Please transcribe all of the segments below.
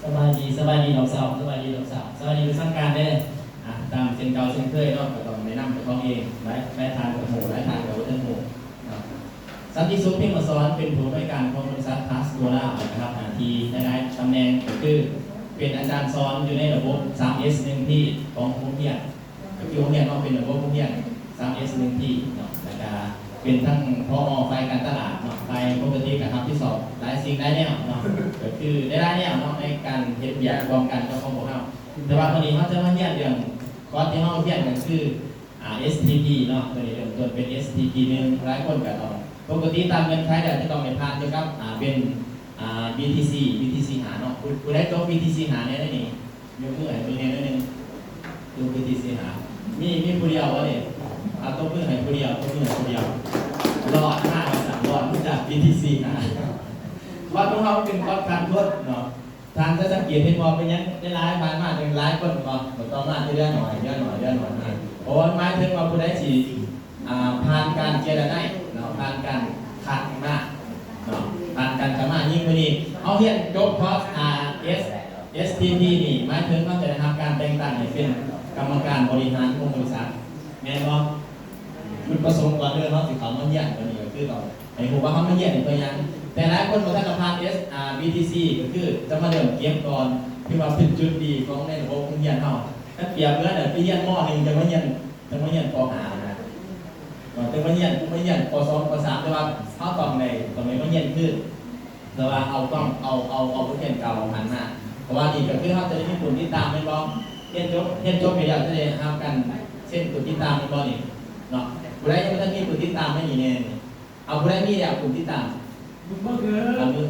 สบายดีสบายดีดอกสาวสบายดีดอกสาวสบายดีเป็นสร้างการได้ตามเช่นเก่าเช่นเคยเนาะก็ต้องแนะนำตัวเองไล่ทางกับหมู่ไล่ทางกับวัฒนหมู่สันติสุขเพ่งมาซ้อนเป็นผู้บริการของบริษัทพาสโกล่านะครับที่ได้ตำแหน่งก็คือเป็นอาจารย์สอนอยู่ในระบบ 3S1 ที่ของโรงเรียนก็คือโรงเรียนต้องเป็นระบบโรงเรียน 3S1 ที่เนาะแล้วก็เป็นทั้งพอฝ่ายการตลาดเนาะฝ่ายปกติกับที่สอบหลายสิ่งได้แนวเนาะก็คือได้แนวเนาะในการเฮ็ดเบียร์รวมกันกับของพวกเราแต่ว่าวันนี้เขาจะมาเรียนเรื่องคอร์สที่เขาเรียนกันคือSTP เนาะตัวนี้เริ่มต้นเป็น STP หนึ่งหลายคนก็ต้องปกติตามเงื่อนไขเดี๋ยวจะต้องไปผ่านเกี่ยวกับเป็นBTC หาเนาะคุณได้จบ BTC หาเนี่ยได้นี่ยกมือให้ตัวเองนิดนึงดู BTC หามีผู้เดียววะเนี่ยตัวมือให้ผู้เดียวตัวมือให้ผู้เดียวรอดหน้าภาษารอดจาก BTC หาว่าพวกเขาเป็นคอร์สการทดเนาะทางจะสังเกตเห็นว่าเป็นยังได้ร้ายผ่านมาเป็นร้ายคนก็ต้องมาเรื่อยหน่อยเพราะว่าหมายถึงว่าผู้ใดสิผ่านการเจรจาเนาะผ่านการคัดมาเนาะผ่านการคัดมายิ่งกว่านี้เอาเรียนจบคอร์สSTP นี่หมายถึงเขาจะได้ทำการแต่งตั้งให้เป็นกรรมการบริหารของบริษัทแม่นบ่จุดประสงค์ก่อนเรื่องเขาสิเขามาเยี่ยมตัวนี้ก็คือต่อไอ้ผมว่าเขามาเยี่ยมตัวยังแต่หลายคนบอกถ้าจะผ่าน BTC ก็คือจะมาเริ่มเก็บก่อนคือว่าเป็นจุดดีของในระบบโรงเรียนเขาถ้าเปรียบเมื่อไปเยี่ยมม.1จะมาเยี่ยมป.5นะจะมาเยี่ยมป.2 ป.3แต่ว่าเขาต้องในมาเยี่ยมขึ้นแต่ว่าเอาผู้เรียนเก่าหันมาเพราะว่านี่ก็คือเขาจะได้มีผลที่ตามไม่บ้องเรียนจบไปแล้วจะได้ทำกันเช่นผลที่ตามไม่บ้องนี่เนาะผู้ใดยังไม่ได้มีผลที่ตามไม่มีแน่เอาผู้ใดมีแล้วผลที่ตามเอามือ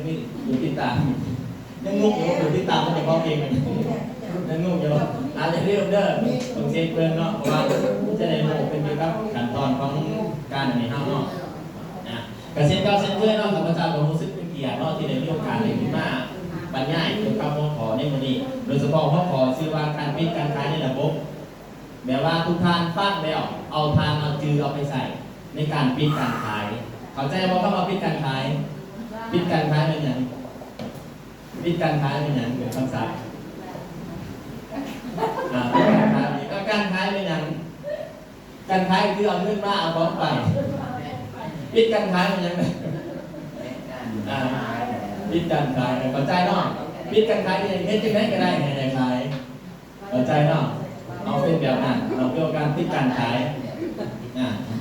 ผลที่ตามยังงงอยู่ผลที่ตามไม่ได้บ้องเองยังงงอยู่อาจจะเรียกเด้อต้องเช็คเพิ่มเนาะเพราะว่าจะได้โมเป็นเกี่ยวกับขั้นตอนของการในห้างเนาะกเซ็นเก้าเซ็นเพื่อนเนาะข้าพเจ้าผมรู้สึกเป็นเกียรติเนาะที่ได้มีโอกาสได้ขึ้นมาบรรยายเกี่ยวกับหัวข้อในวันนี้โดยเฉพาะหัวข้อชื่อว่าการปิดการขายในระบบแบบว่าทุกท่านฟังแล้วเอาทานเอาจือเอาไปใส่ในการปิดการขายเข้าใจว่าเข้ามาปิดการขายเป็นอย่างปิดการขายเป็นอย่างเกิดคำศัพท์ปิดการขายก็การขายเป็นอย่างการขายคือเอาเงินมาเอาของไปปิดการขายเป็นอย่างไรปิดการขายเข้าใจเนาะปิดการขายเป็นอย่างนี้จะได้ก็ได้ในขายเข้าใจเนาะเอาเป็นแบบนั้นเราเกี่ยวกับการปิดการขาย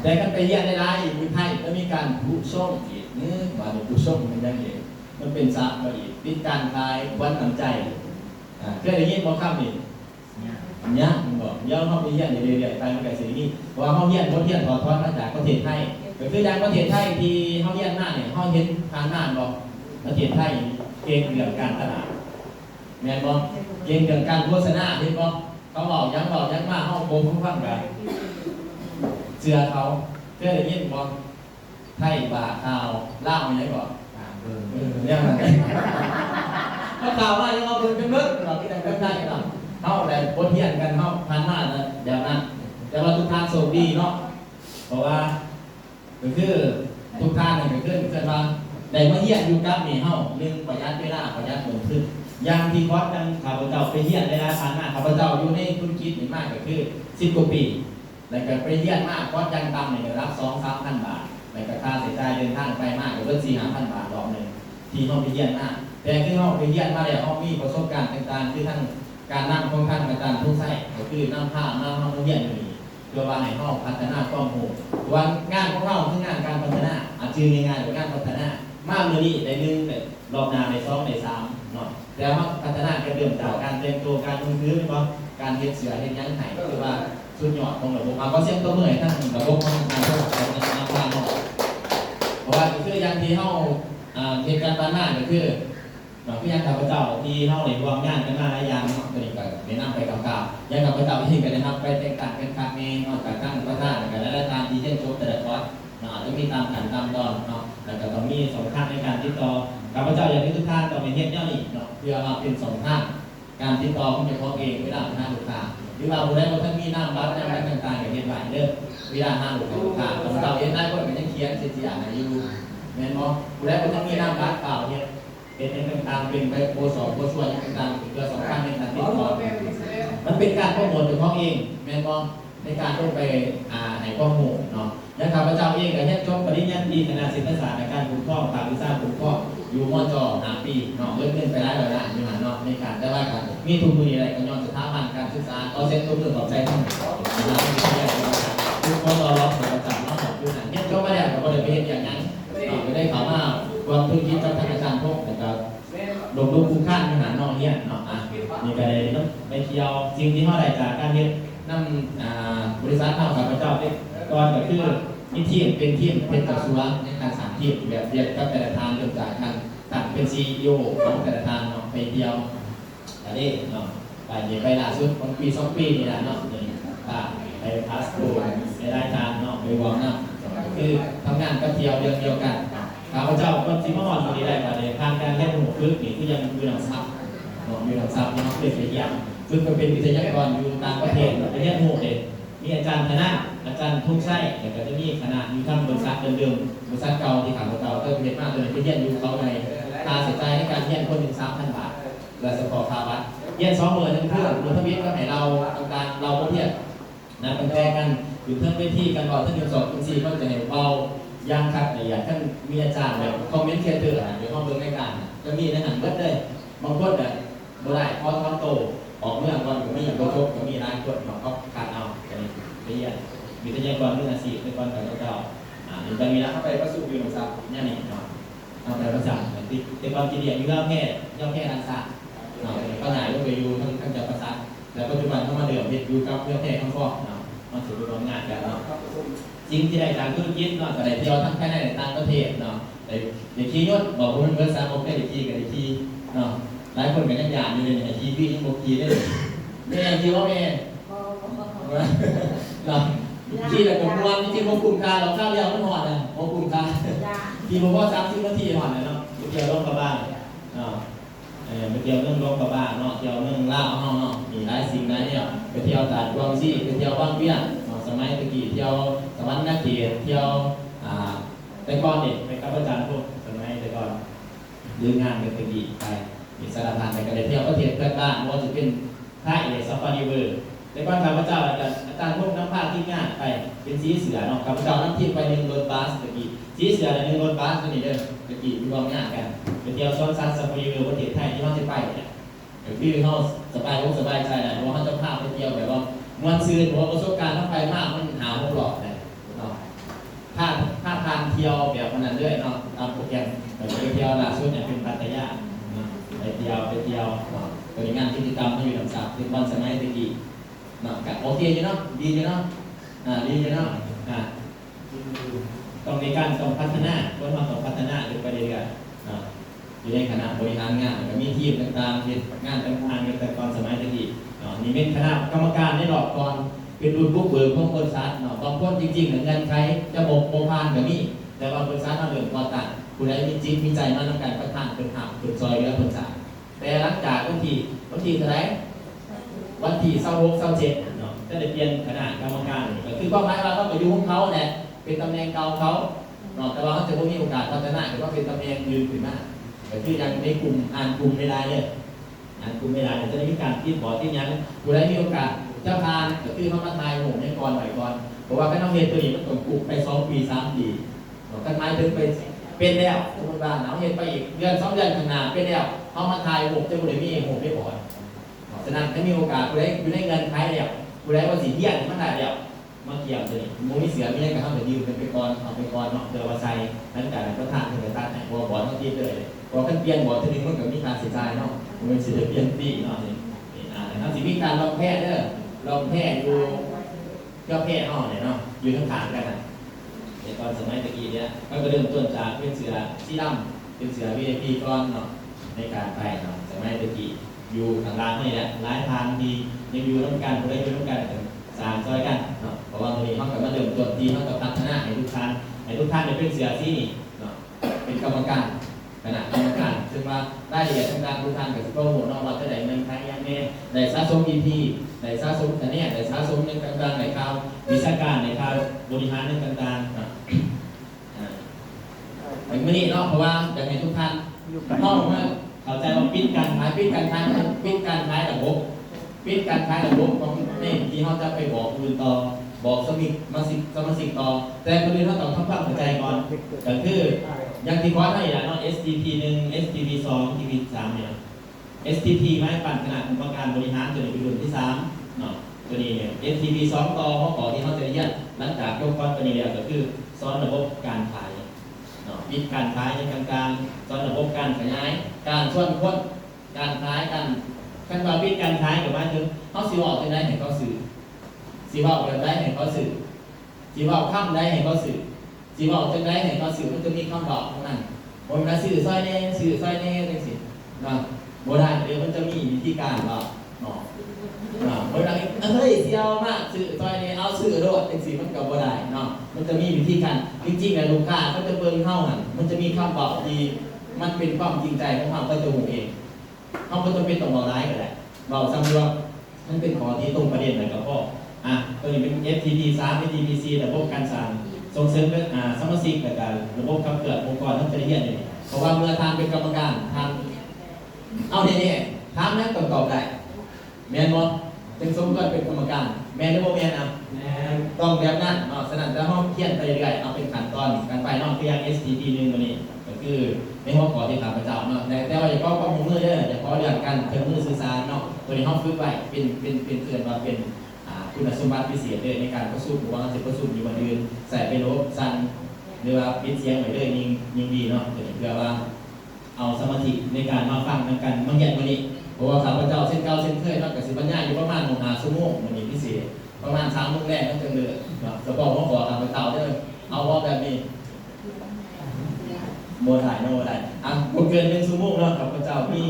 แต่กันไปเยี่ยมในร้านอีกมีไพ่แล้วมีการผู้ส่งอีกว่าผู้ส่งมันยังไงมันเป็นสาระอีกปิดการขายวันน้ำใจเพื่อได้ยินบอกคำนี้เนี่ยมันบอกเยอะเขาไปเยี่ยมเรื่อยๆไปมันก็สิ่งนี้ว่าเขาเยี่ยมเขาเยี่ยมถอดทอดมาจากประเทศไทยก็คืออย่างประเทศไทยที่เขาเยี่ยมหน้าเนี่ยเขาเห็นทางหน้าบอกประเทศไทยเก่งเรื่องการตลาดแม่นบอกเก่งเรื่องการโฆษณาเห็นบอกเขาบอกยังมากเขาโกงเขาฟังกันเชื่อเขาเพื่อได้ยินบอกไทยบาข่าวเล่าอย่างไรบอกเนี่ยมันเขาข่าวว่ายังเอาเงินกันเบิดเราที่ไหนก็ได้กันเขาแต่บทเรียนกันเขาพันหน้าแบบนั้นแต่ว่าทุกท่านโชคดีเนาะเพราะว่าก็คือทุกท่านเนี่ยก็คือว่าได้มาเยี่ยมอยู่กับนี่เฮาเรื่องประหยัดเวลาประหยัดเงินขึ้นอย่างที่คอร์สนั้นข้าพเจ้าไปเยี่ยมได้แล้วพันหน้าข้าพเจ้าอยู่ในธุรกิจนี่มากก็คือ10 กว่าปีแล้วก็ไปเยี่ยมมากคอร์สยังต่ำเนี่ยรับ 2-3,000 บาทแล้วก็ค่าใช้จ่ายเดินทางไปมากก็เป็น 4-5,000 บาทรอบนึงที่เฮาไปเยี่ยมมาแต่คือเฮาไปเยี่ยมมาแล้วเฮามีประสบการณ์ต่างๆคือทั้งการนั่งของท่านอาจารย์ทุกไส้ก็คือนั่งผ้านั่งห้องเยี่ยมนี่เพื่อว่าให้เฮาพัฒนาความรู้วันงานของเราคืองานการพัฒนาอาชีพในงานหรืองานพัฒนามาเมื่อนี้ได้1ได้รอบหน้าได้2ได้3เนาะแต่ว่าพัฒนาการเริ่มจากการแต่งตัวการมือถือเป็นบ่การเฮ็ดเสื้อเฮ็ดหยังไห้คือว่าสุดยอดของระบบก็เสียงตัวเมื่อยทั้งระบบของการพัฒนาความเนาะเพราะว่าคืออย่างที่เฮาเหตุการณ์บ้านหน้าก็คือพี่ยังข้าพเจ้าที่เฮาได้รวมงานกันมาหลายอย่างเนาะตัวนี้ก็แนะนำไปกับยังข้าพเจ้าที่ก็ได้รับไปแต่งตั้งเป็นคาเฟ่นอกจากตั้งประธานกันและตามที่เช่นโชว์แต่ละคอร์สจะมีตามขั้นตามตอนเนาะแล้วก็ต้องมี2 ขั้นในการติดต่อข้าพเจ้าอยากให้ทุกท่านต้องไปเฮ็ดแนวนี้เนาะเพื่อมาเป็น2 ขั้นการติดต่อของเจ้าของเองเวลาหาลูกค้าหรือว่าผู้ใดบ่ทันมีนามบัตรอะไรต่างๆก็เฮ็ดไว้เด้อเวลาหาลูกค้าข้าพเจ้าเฮ็ดได้คนก็ยังเขียนสิๆอยู่แม่นบ่ผู้ใดบ่ทันมีนามบัตรเปล่าเฮ็ด เป็นในต่างๆเป็นไปโปรสอบโปรช่วยต่างๆเพื่อสำคัญในการติดต่อมันเป็นการโปรโมทตัวของเองแม่นบ่ในการต้องไปให้ข้อมูลเนาะยังข้าพเจ้าเองก็เฮ็ดจบปริญญาตรีคณะเศรษฐศาสตร์ในการคุ้มครองภาควิชาคุ้มครองอยู่มจ5 ปีเนาะเงินไปหลายร้อยล้านอยู่หั่นเนาะในการได้ว่ากันมีทุนมืออะไรก็ย้อนสถาบันการศึกษาเอาเซ็นตัวเรื่องขอบใจทั้งทุกคนรอรับสารจากน้องของผู้นั้นเฮ็ดจบมาแล้วก็บ่ได้ไปเฮ็ดอย่างนั้นก็ได้ข่าวว่ารวมทุนคิดกับทางอาจารย์พวกนะครับลงรูปคุ้มค่าในหาน้องเนี่ยเนาะนี่ก็ได้ไปเที่ยวสิ่งที่เฮาได้จากการเฮ็ดนำบริษัทข้าพเจ้าได้ก่อนก็คือมีทีมเป็นทีมเป็นกระทรวงในการสร้างทีมแบบเรียกกับแต่ละทางเริ่มจากการตั้งเป็น CEO ของแต่ละทางเนาะไปเที่ยวอันนี้เนาะไปล่าสุดของปี2 ปีนี่แหละเนาะนี่ไปพาสโปร์ไปได้ทางเนาะไปวอร์มเนาะคือทำงานกับเที่ยวเดียวกันข้าพเจ้าก็สิมาฮอดตรงนี้ได้มาเลยทางการเรียนรู้ฝึกนี่คือยังอยู่หลังซับเนาะอยู่หลังซับเนาะเป็นวิทยาซึ่งก็เป็นวิทยากรอยู่ต่างประเทศประเทศโมเดลมีอาจารย์คณะอาจารย์ทุ่งไส้แต่ก็จะมีคณะมีทั้งบริษัทเดิมบริษัทเก่าที่ขาดเก่าก็เป็นมากเลยไปเรียนอยู่เขาในค่าเสียใจในการเรียนคนหนึ่ง3,000 บาทและสปอร์ตคาวัดเรียน20,000นึงเพื่อนรวมทวิตก็ให้เราการเราก็เทียบนะเป็นแพงกันอยู่เพิ่มไปที่กันก่อนท่าน2 ท่าน 4ก็จะเห็นเบาย่างคัดอย่างท่านมีอาจารย์แบบคอมเมนต์เทียร์เตอร์เดี๋ยวข้อมูลในการจะมีในหนังเบิดเลยบางคนแบบโบราณพอท้องโตออกเมื่อก่อนก็มีอย่างโกโจก็มีร้านกดเขาขาดเอาเรียนวิทยากรเรื่องอาชีพเป็นก่อนกับเจ้าจะมีแล้วเข้าไปประสูอยู่หลังซับเนี่ยนี่เนาะเอาไปประสานแต่ก่อนกินเรียนอยู่ย่อแค่รังสรรค์เนาะก็หายก็ไปอยู่ทั้งจับประสานแล้วปัจจุบันเข้ามาเดือดอยู่กับย่อแค่ข้างฟอกเนาะมาสู่โรงงานกันเนาะจริงที่ได้การธุรกิจเนาะแต่ได้เที่ยวทั้งภายในต่างประเทศเนาะแต่ขี่ยศบอกว่ามันเมื่อสามผมได้ขี่กับได้ขี่เนาะหลายคนก็ยังหยาดอยู่เลยเนี่ยขี่พี่ยังบอกขี่ได้แม่ขี่ว่าแม่เราขี่แต่กับวันที่พวกกลุ่มการเราเข้าเรียวมันหอดนะพวกกลุ่มการขี่พวกว่า30 นาทีหอดเลยเนาะไปเที่ยวร่มกระบ้างไปเที่ยวเรื่องร่มกระบ้างเนาะเที่ยวเรื่องล่าเนาะมีหลายสิ่งหลายเนี่ยไปเที่ยวตาดวงซี่ไปเที่ยวบ้านเบี้ยสมัยตะกี้เที่ยวสวรรค์นักเขียนเที่ยวแต่ก่อนเด็กไปกับอาจารย์พวกสมัยแต่ก่อนดูงานเป็นตะกี้ไปมีสารพัดไปกันเลยเที่ยวประเทศเพื่อนบ้านว่าจะเป็นท่าเอซาฟารีเวอร์ในบ้านข้าพเจ้าอาจารย์พวกน้ำผ้าที่งานไปเป็นสีเสือเนาะข้าพเจ้าน้ำทิพย์ไป1 รถบัสตะกี้สีเสือใน1 รถบัสตัวนี้เด้อตะกี้มีความงานกันไปเที่ยวซ้อนซันซาฟารีเวอร์ประเทศไทยที่เขาจะไปเนี่ยคือเขาสบายใจนะเพราะว่าเขาจะพาไปเที่ยวแบบว่ามวลซื่นเพราะประสบการณ์ต้องไปมากมันหาพวกหลอกเลยเนาะถ้าทานเที่ยวแบบนั้นด้วยเนาะตามโปรแกรมไปเที่ยวล่าสุดเนี่ยเป็นพัทยาไปเที่ยวบริงานกิจกรรมที่อยู่ลำซับเป็นวันสมัยตะกี้เนาะโอเคอยู่เนาะดีอยู่เนาะดีอยู่เนาะต้องในการต้องพัฒนาคนเราต้องพัฒนาอยู่ไปเรื่อยๆอยู่ในคณะบริหารงานก็มีทีมต่างๆที่งานต่างๆในแต่ก่อนสมัยตะกี้นี่เป็นคณะกรรมการในรอบก่อนเป็นรุ่นบุกเบิกของบริษัทบางคนจริงๆเหมือนกันใครจะบอกโมพานแบบนี้แต่ว่าบริษัทเราเดินก่อตั้งผู้ใดมีจิตมีใจมาทำการประทานเป็นหักเป็นซอยและเป็นจ่ายแต่หลังจากวันที่เท่าไหร่วันที่26-27ก็ได้เปลี่ยนคณะกรรมการก็คือความหมายว่าเขาไปอยู่ของเขาแหละเป็นตำแหน่งเก่าเขาแต่ว่าเขาจะไม่มีโอกาสพัฒนาหรือว่าเป็นตำแหน่งยืนขึ้นมาก็คือยังในกลุ่มอ่านกลุ่มไม่ได้เลยอ่านกลุ่มไม่ได้จะได้มีการที่บอกที่ยังผู้ใดมีโอกาสเจ้าพานก็คือเขามาทายผมให้ก่อนไหวก่อนเพราะว่าการทำเหตุตัวนี้มันต้องกลุ่มไป2 ปี 3 ปีกันไม้ถึงไปเป็นแล้วสมมติว่าเอาเหตุไปอีกเดือน2 เดือนข้างหน้าเป็นแล้วเขามาทายผมจะผู้ใดมีผมไม่บอกฉะนั้นถ้ามีโอกาสผู้ใดอยู่ในเงินท้ายแล้วผู้ใดว่าสีเหี้ยนมันได้แล้วมาเกี่ยวตัวนี้มูนี่เสียไม่ได้กับเขาแต่ยืมเป็นไปก่อนเอาไปก่อนเนาะเจอว่าใส่นั้นการก็ทานถึงจะตัดไหนบอลต้องตีเลยพอขั้นเปลี่ยนบอลทีนึงมันก็มีการเสียใจเนาะมันเสียเปลี่ยนปีเนาะนี่นะครับสิมีการลองแพ้เด้อลองแพ้อยู่เจ้าแพ้ห่อเนี่ยเนาะอยู่ทั้งฐานกันนะในตอนสมัยตะกี้เนี่ยก็เริ่มต้นจากเป็นเสือสีดำเป็นเสือ VIP ก้อนเนาะในการไปเนาะสมัยตะกี้อยู่ทางล่างนี่แหละหลายทางที่ยังอยู่ร่วมกันผู้ใดอยู่ร่วมกันสร้างซอยกันเนาะเพราะว่าตรงนี้เขาก็มาเริ่มต้นที่เขาก็พัฒนาให้ทุกท่านเป็นเสือสีนี่เนาะเป็นกรรมการคณะกรรมการซึ่งว่าได้ละเอียดต่างๆทุกท่านกับโปรโมทนอกเราจะได้เงินใช้ยังไงได้สะสม EP ได้สะสมคะแนนได้สะสมเรื่องต่างๆในข่าววิชาการในข่าวบริหารเรื่องต่างๆเนาะอย่างนี้เนาะเพราะว่าอยากให้ทุกท่าน เข้ามาเข้าใจว่าปิดการขายปิดการขายปิดการขายระบบปิดการขายระบบของนี่ที่เขาจะไปบอกอื่นต่อบอกสมาชิกต่อแต่คนอื่นเขาต้องทำความเข้าใจก่อนก็คืออย่างที่คอร์สให้อย่างเนาะ STP 1 STP 2 STP 3เนี่ย STP ไม้ปั่นขนาดกรรมการบริหารตัวนี้เป็นรุ่นที่3เนาะตัวนี้เนี่ย STP 2ต่อข้อต่อที่เขาจะเรียนหลังจากยกคอร์สตัวนี้แล้วก็คือสอนระบบการขายเนาะปิดการขายในกลางๆสอนระบบการขยายการส่วนคนการขายการขั้นตอนปิดการขายกับว่าถึงเขาสิว่าจะได้ให้เขาสื่อสิว่าแบบได้ให้เขาสื่อสิว่าข้ามได้ให้เขาสื่อสิว่าจะได้ให้เขาสื่อมันจะมีคำบอกข้างนั้นผมจะสื่อซอยแน่สื่อซอยแน่จังสิเนาะโบราณเดี๋ยวมันจะมีวิธีการบอกเนาะโบราณเฮ้ยเสียวมากสื่อซอยแน่เอาสื่อโดดจังสิมันกับโบราณเนาะมันจะมีวิธีการจริงๆแล้วลูกค้าเขาจะเบิ่งเข้าหันมันจะมีคำบอกที่มันเป็นความจริงใจของเขาก็จะหูเองเขาก็จะเป็นต้องบอกร้ายกันแหละบอกซ้ำว่ามันเป็นขอที่ตรงประเด็นเลยกับพ่อตัวนี้เป็น FTP 3 FTP 4ระบบการสั่งส่งเสริมสมาชิกในการระบบขับเคลื่อนองค์กรทั้งประเทศเลยเพราะว่าเมื่อทางเป็นกรรมการทางเอาเนี่ยทางนั้นตอบได้แมนบอจึงสมควรเป็นกรรมการแมนหรือโมแมนต้องแบบนั้นสนั่นจะห้องเทียนไปเรื่อยเอาเป็นขั้นตอนการไปนอกเพียง STP 1ตัวนี้ก็คือในห้องขอที่ข้าพเจ้าเนาะแต่ว่าอย่าก็ข้อมือเด้ออย่าก็เรื่องการเครื่องมือสื่อสารเนาะตัวนี้ห้องฝึกไว้เป็นเกินมาเป็นคุณสมบัติพิเศษเลยในการประสุมหรือว่าจะประสุมอยู่วันอื่นใส่ไปลบสั้นหรือว่าปิดเสียงไว้เลยยิ่งดีเนาะเพื่อว่าเอาสมาธิในการมาฟังกันบางอย่างวันนี้เพราะว่าข้าพเจ้าเส้นเก่าเส้นเคยนอกจากสิบปัญญาอยู่ประมาณ1 ชั่วโมงวันนี้พิเศษประมาณ3 โมงแรกก็จะเลยจะบอกว่าขอข้าพเจ้าได้เอาว่าแบบนี้โมถ่ายโมได้บ่เกิน1 ชั่วโมงเนาะข้าพเจ้ามี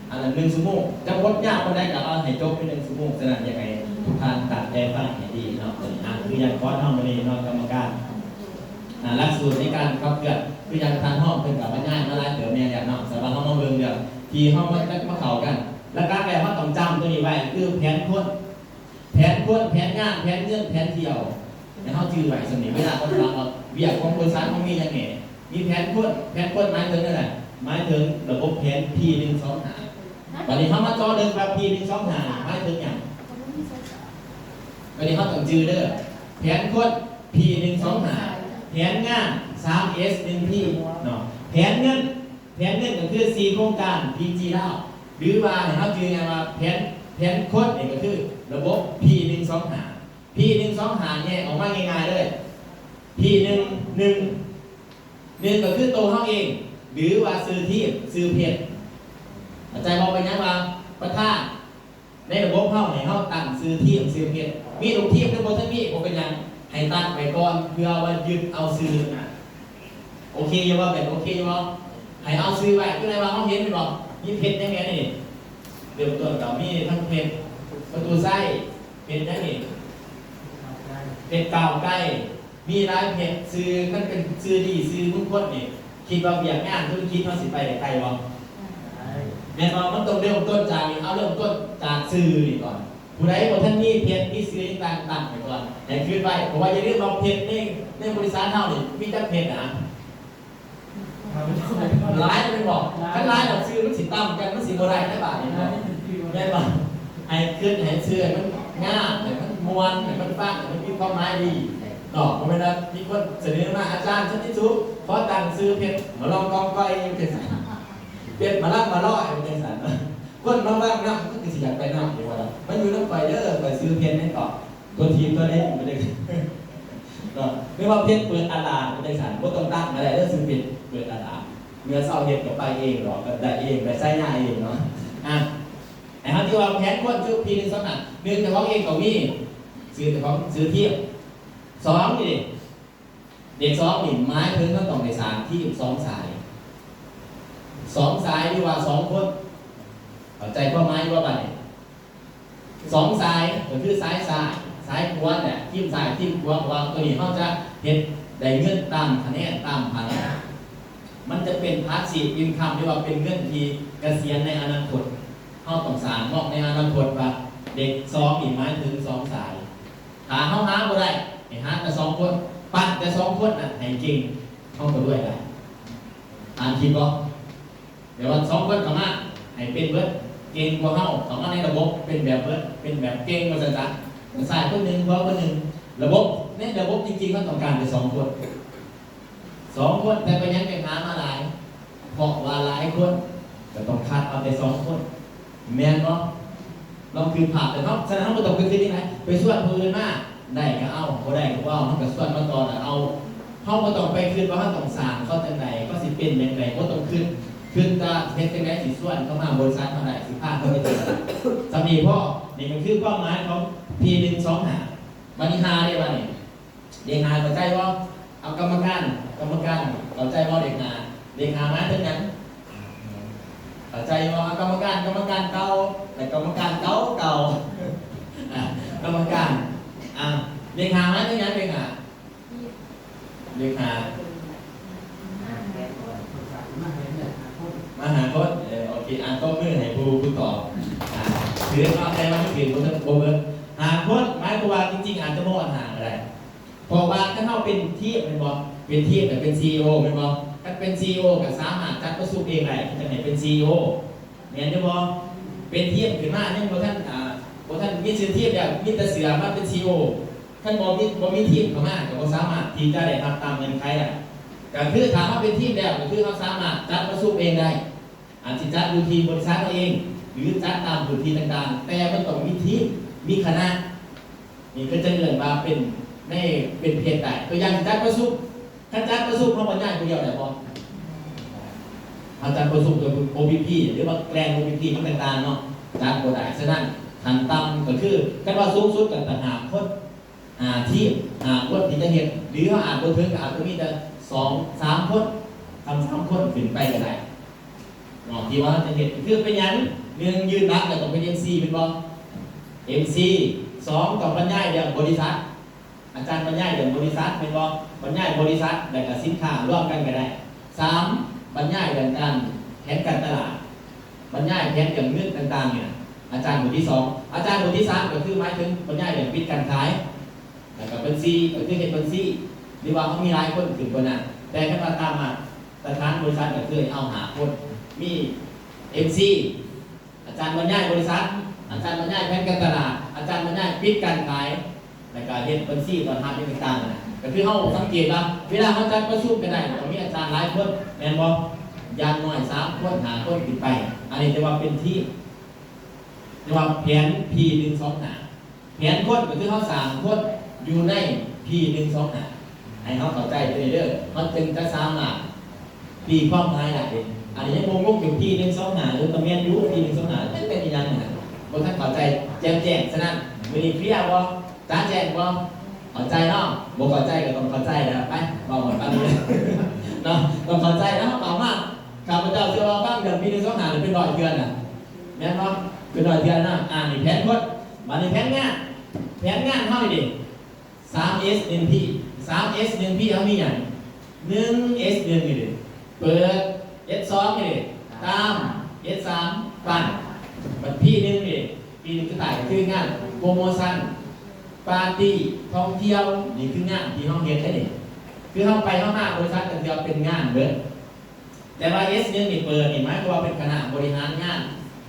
อันนั้น1 ชั่วโมงจะวดยากก็ได้กับให้จบเป็น1 ชั่วโมงฉะนั้นยังไงทุกท่านตัดใจฟังให้ดีเนาะคืออย่างคอร์สห้องวันนี้เนาะกรรมการหลักสูตรในการขับเคลื่อนคืออย่างทางห้องเป็นกับบรรยายมาไล่เติมเนี่ยอย่างเนาะสำหรับห้องมาเบิ่งเดียวที่ห้องมาเข้ากันแล้วการแบบว่าต้องจำตัวนี้ไว้คือแผนคนแผนงานแผนเงื่อนแผนเที่ยวแล้วเขาจื่อไว้สนิทเวลาเขาทำเอาเบียดของบริษัทเขามียังไงมีแผนคนหมายถึงอะไรหมายถึงระบบแผน P125วันนี้เขามาจอเดินแบบ P125หมายถึงอย่างวันนี้เขาต้องจื่อเด้อแผนคน P125แผนงาน 3S 1P เนาะแผนเงินก็คือ4โครงการ PG เล่าหรือว่าเขาจื่อไงว่าแผนคนนี่ก็คือระบบ P125 แยกออกมาง่ายๆเลย P1 ก็คือตัวเขาเองหรือว่าซื้อที่ซื้อเพจอาจารย์บอกไปยังว่าประธานในระบบเขาให้เขาตั้งซื้อที่ซื้อเพจมีลูกทีมทั้งหมดทั้งนี้ผมเป็นยังให้ตั้งไปก่อนเพื่อว่ายึดเอาซื้อโอเคยังว่าแบบโอเคยังว่าให้เอาซื้อไว้ก็เลยว่าเขาเห็นไหมบอกมีเพจยังไงนี่เดี๋ยวตัวเรามีทั้งเพจประตูไส้เพจยังไงเพจเก่าใกล้มีร้านเพจซื้อมันเป็นซื้อดีซื้อมุ่งพ้นนี่คิดว่าอยากงานธุรกิจเขาสิไปไกลวะแม่บอกมันต้องเริ่มต้นจากเอาเริ่มต้นจากซื้อนี่ก่อนผู้ใดบอกท่านมีเพจมีซื้อต่างๆไปก่อนแต่ขึ้นไปเพราะว่าอย่าลืมเอาเพจในบริษัทเท่านี่มีแต่เพจนะร้ายจะไปบอกถ้าร้ายแบบซื้อมันสิต่ำกันมันสิโบราณได้บ่านี่แม่บอกให้ขึ้นให้ซื้อมันง่ายแต่มันมวนแต่มันฟังแต่มันมีความหมายดีดอกผมไม่ได้มีคนเสนอมาอาจารย์ฉันที่ทุกขอตังซื้อเพชรมาลองกองก้อยเป็นสันเพชรมาลักมาล่อเป็นสันคนบางน้ำก็คือสิอยากไปน้ำอยู่ว่ามันอยู่น้ำไฟเยอะไปซื้อเพชรให้ต่อตัวทีมตัวเล็กไม่ได้ก็ไม่ว่าเพชรเปิดอาลาเป็นสันก็ต้องตั้งอะไรเรื่องซื้อเพชรเปิดอาลาเมื่อเศร้าเพชรก็ไปเองหรอก็ได้เองไปใช้งานเองเนาะไอ้เขาที่ว่าแผนคนชื่อพีนึงสักหน่ะหนึ่งแต่เขาเองก็มีซื้อแต่เขาซื้อเทียบ2นี่เด็ก2นี่ไม้พื้นเขาต้องใน3ที่2 สาย2 สายดีกว่า2 คนเข้าใจข้อไม้ว่าไป2 สายก็คือสายขวาเนี่ยทิ่มสายทิ่มขวาตัวนี้เขาจะเห็นได้เงินตามคะแนนตามพลังมันจะเป็นพาสซีฟอินคัมที่ว่าเป็นเงินที่เกษียณในอนาคตเขาต้องสานมอกในอนาคตว่าเด็ก2นี่ไม้ถึง2 สายหาเขาหาบ่ได้ให้หาแต่2 คนปั้นแต่2 คนน่ะให้จริงเขาก็ด้วยได้อ่านคิดบ่ ดี๋ยวว่า2คนเข้ามาให้เป็นเบิดเก่งกว่าเฮาเข้ามาในระบบเป็นแบบเบิดเป็นแบบเก่งว่าซั่นซะใส่คนนึงเพราะคนนึงระบบในระบบจริงๆเขาต้องการไป2คน2คนแต่ก็ยังไปหามาหลายเพราะว่าหลายคนก็ต้องคัดเอาแต่2คนแม่นบ่ลองคือผ่าแต่เนาะฉะนั้นเราต้องไปคิดยังไงไปส่วนผู้อื่นมาได้ก็เอาบ่ได้ก็เอาเฮาก็ส่วนมาก่อนเอาเฮาบ่ต้องไปคิดว่าเฮาต้องสร้างเขาจังไดก็สิเป็นจังไดบ่ต้องคิดจะเฮ็ดจังไดสิส่วนเข้ามาบริษัทเท่าใดสิพาเขาไปเจอสามีพ่อนี่มันคือเป้าหมายของ P125 บัดนี้หาได้บ่นี่เด็กหาเข้าใจบ่เอากรรมการเข้าใจบ่เด็กหามาถึงนั้นเข้าใจว่ากรรมการเก่าแต่กรรมการเก่ากรรมการเด็กหามาถึงนั้นเด็กหามาหาคนโอเคก็มือให้ผู้ตอบถือว่าใครมาไม่ถือผู้ทั้งโบเบอร์หาคนหมายความว่าจริงๆอาจจะมองหาอะไรเพราะว่าถ้าเราเป็นทีมเป็นบอเป็นทีมแต่เป็น CEO เป็นบอถ้าเป็น CEO กับสามารถจัดประชุมเองได้จะไหนเป็น CEO เนี่ยจะบอเป็นทีมขึ้นมาเนี่ยพอท่านมีชื่อทีมอย่างมิตรเสือมาเป็น CEO ท่านบอมีทีมเข้ามาแต่ก็สามารถที่จะได้ทำตามเงินใครได้ก็คือถามว่าเป็นทีมแล้วก็คือเขาสามารถจัดประชุมเองได้อาจจะจัดอยู่ทีมบริษัทเราเองหรือจัดตามพื้นที่ต่างๆแต่มันต้องมีทีมมีคณะนี่ก็จะเกิดมาเป็นเพจได้ตัวอย่างจัดประชุมถ้าจัดประชุมเขาบรรยายคนเดียวได้พออาจารย์ประชุมโดย OPP หรือว่าแกลน OPP มันต่างๆเนาะจัดบ่ได้ฉะนั้นขั้นต่ำก็คือการว่าสูงสุดกับหาคนทีมคนที่จะเห็นหรือเขาอาจบ่ถึงอาจจะมีแต่2-3 คนทำ3 คนขึ้นไปก็ได้ที่ว่าจะเห็นคือเป็นยังเรื่องยืนรักแต่ต้องเป็น MC เป็นบ่ MC 2ต้องบรรยายเรื่องบริษัทอาจารย์บรรยายเรื่องบริษัทเป็นบ่บรรยายบริษัทแล้วก็สินค้าร่วมกันก็ได้3บรรยายเรื่องการแผนการตลาดบรรยายแผนอย่างเงื่อนต่างๆเนี่ยอาจารย์บทที่2อาจารย์บทที่3ก็คือหมายถึงบรรยายเรื่องปิดการขายแล้วก็เป็น C ก็คือเห็นเป็น C หรือว่าเขามีหลายคนถึงคนนั้นแต่ถ้ามาตามมาประธานบริษัทก็คือเอาหาคนมี MC อาจารย์บรรยายบริษัทอาจารย์บรรยายแผนการตลาดอาจารย์บรรยายปิดการขายแล้วก็เห็นเป็น C ตอนทำเป็นต่างๆนะก็คือเขาสังเกตว่าเวลาเขาจัดประชุมกันได้ต้องมีอาจารย์หลายคนแม่นบ่อย่างน้อย3 คนหาคนขึ้นไปอันนี้จะว่าเป็นที่จะว่าแผน P125 แผนคนก็คือเขา3 คนอยู่ใน P125 ให้เขาเข้าใจไปเรื่อยๆเขาจึงจะสามารถตีความหมายได้อันนี้ยังงงอยู่P125หรือตะเมียนอยู่P125เป็นยังไงบางท่านเข้าใจแจ้งฉะนั้นมีเคลียร์บ่จ้าแจ้งบ่เข้าใจเนาะบ่เข้าใจก็ต้องเข้าใจนะไปบอกหมดปันนี้เนาะต้องเข้าใจนะเปล่ามากข้าพเจ้าเชื่อว่าบ้างเดือนP125เป็น100 เดือนน่ะแม่นบ่เป็น100 เดือนนะนี่แผนคนมาในแผนงานเฮานี่ 3S 1P 3S 1P เฮามีหยัง 1S 1นี่ดิเปิด S2 นี่ดิตาม S3 ปั่นบัด P1 นี่P1คือถ่ายคืองานโปรโมชั่นปาร์ตี้ท่องเที่ยวนี่คืองานที่เฮาเฮ็ดได้นี่คือเฮาไปเฮามาบริษัทกันเดียวเป็นงานเบิดแต่ว่า S1 นี่เปิดนี่หมายความว่าเป็นคณะบริหารงาน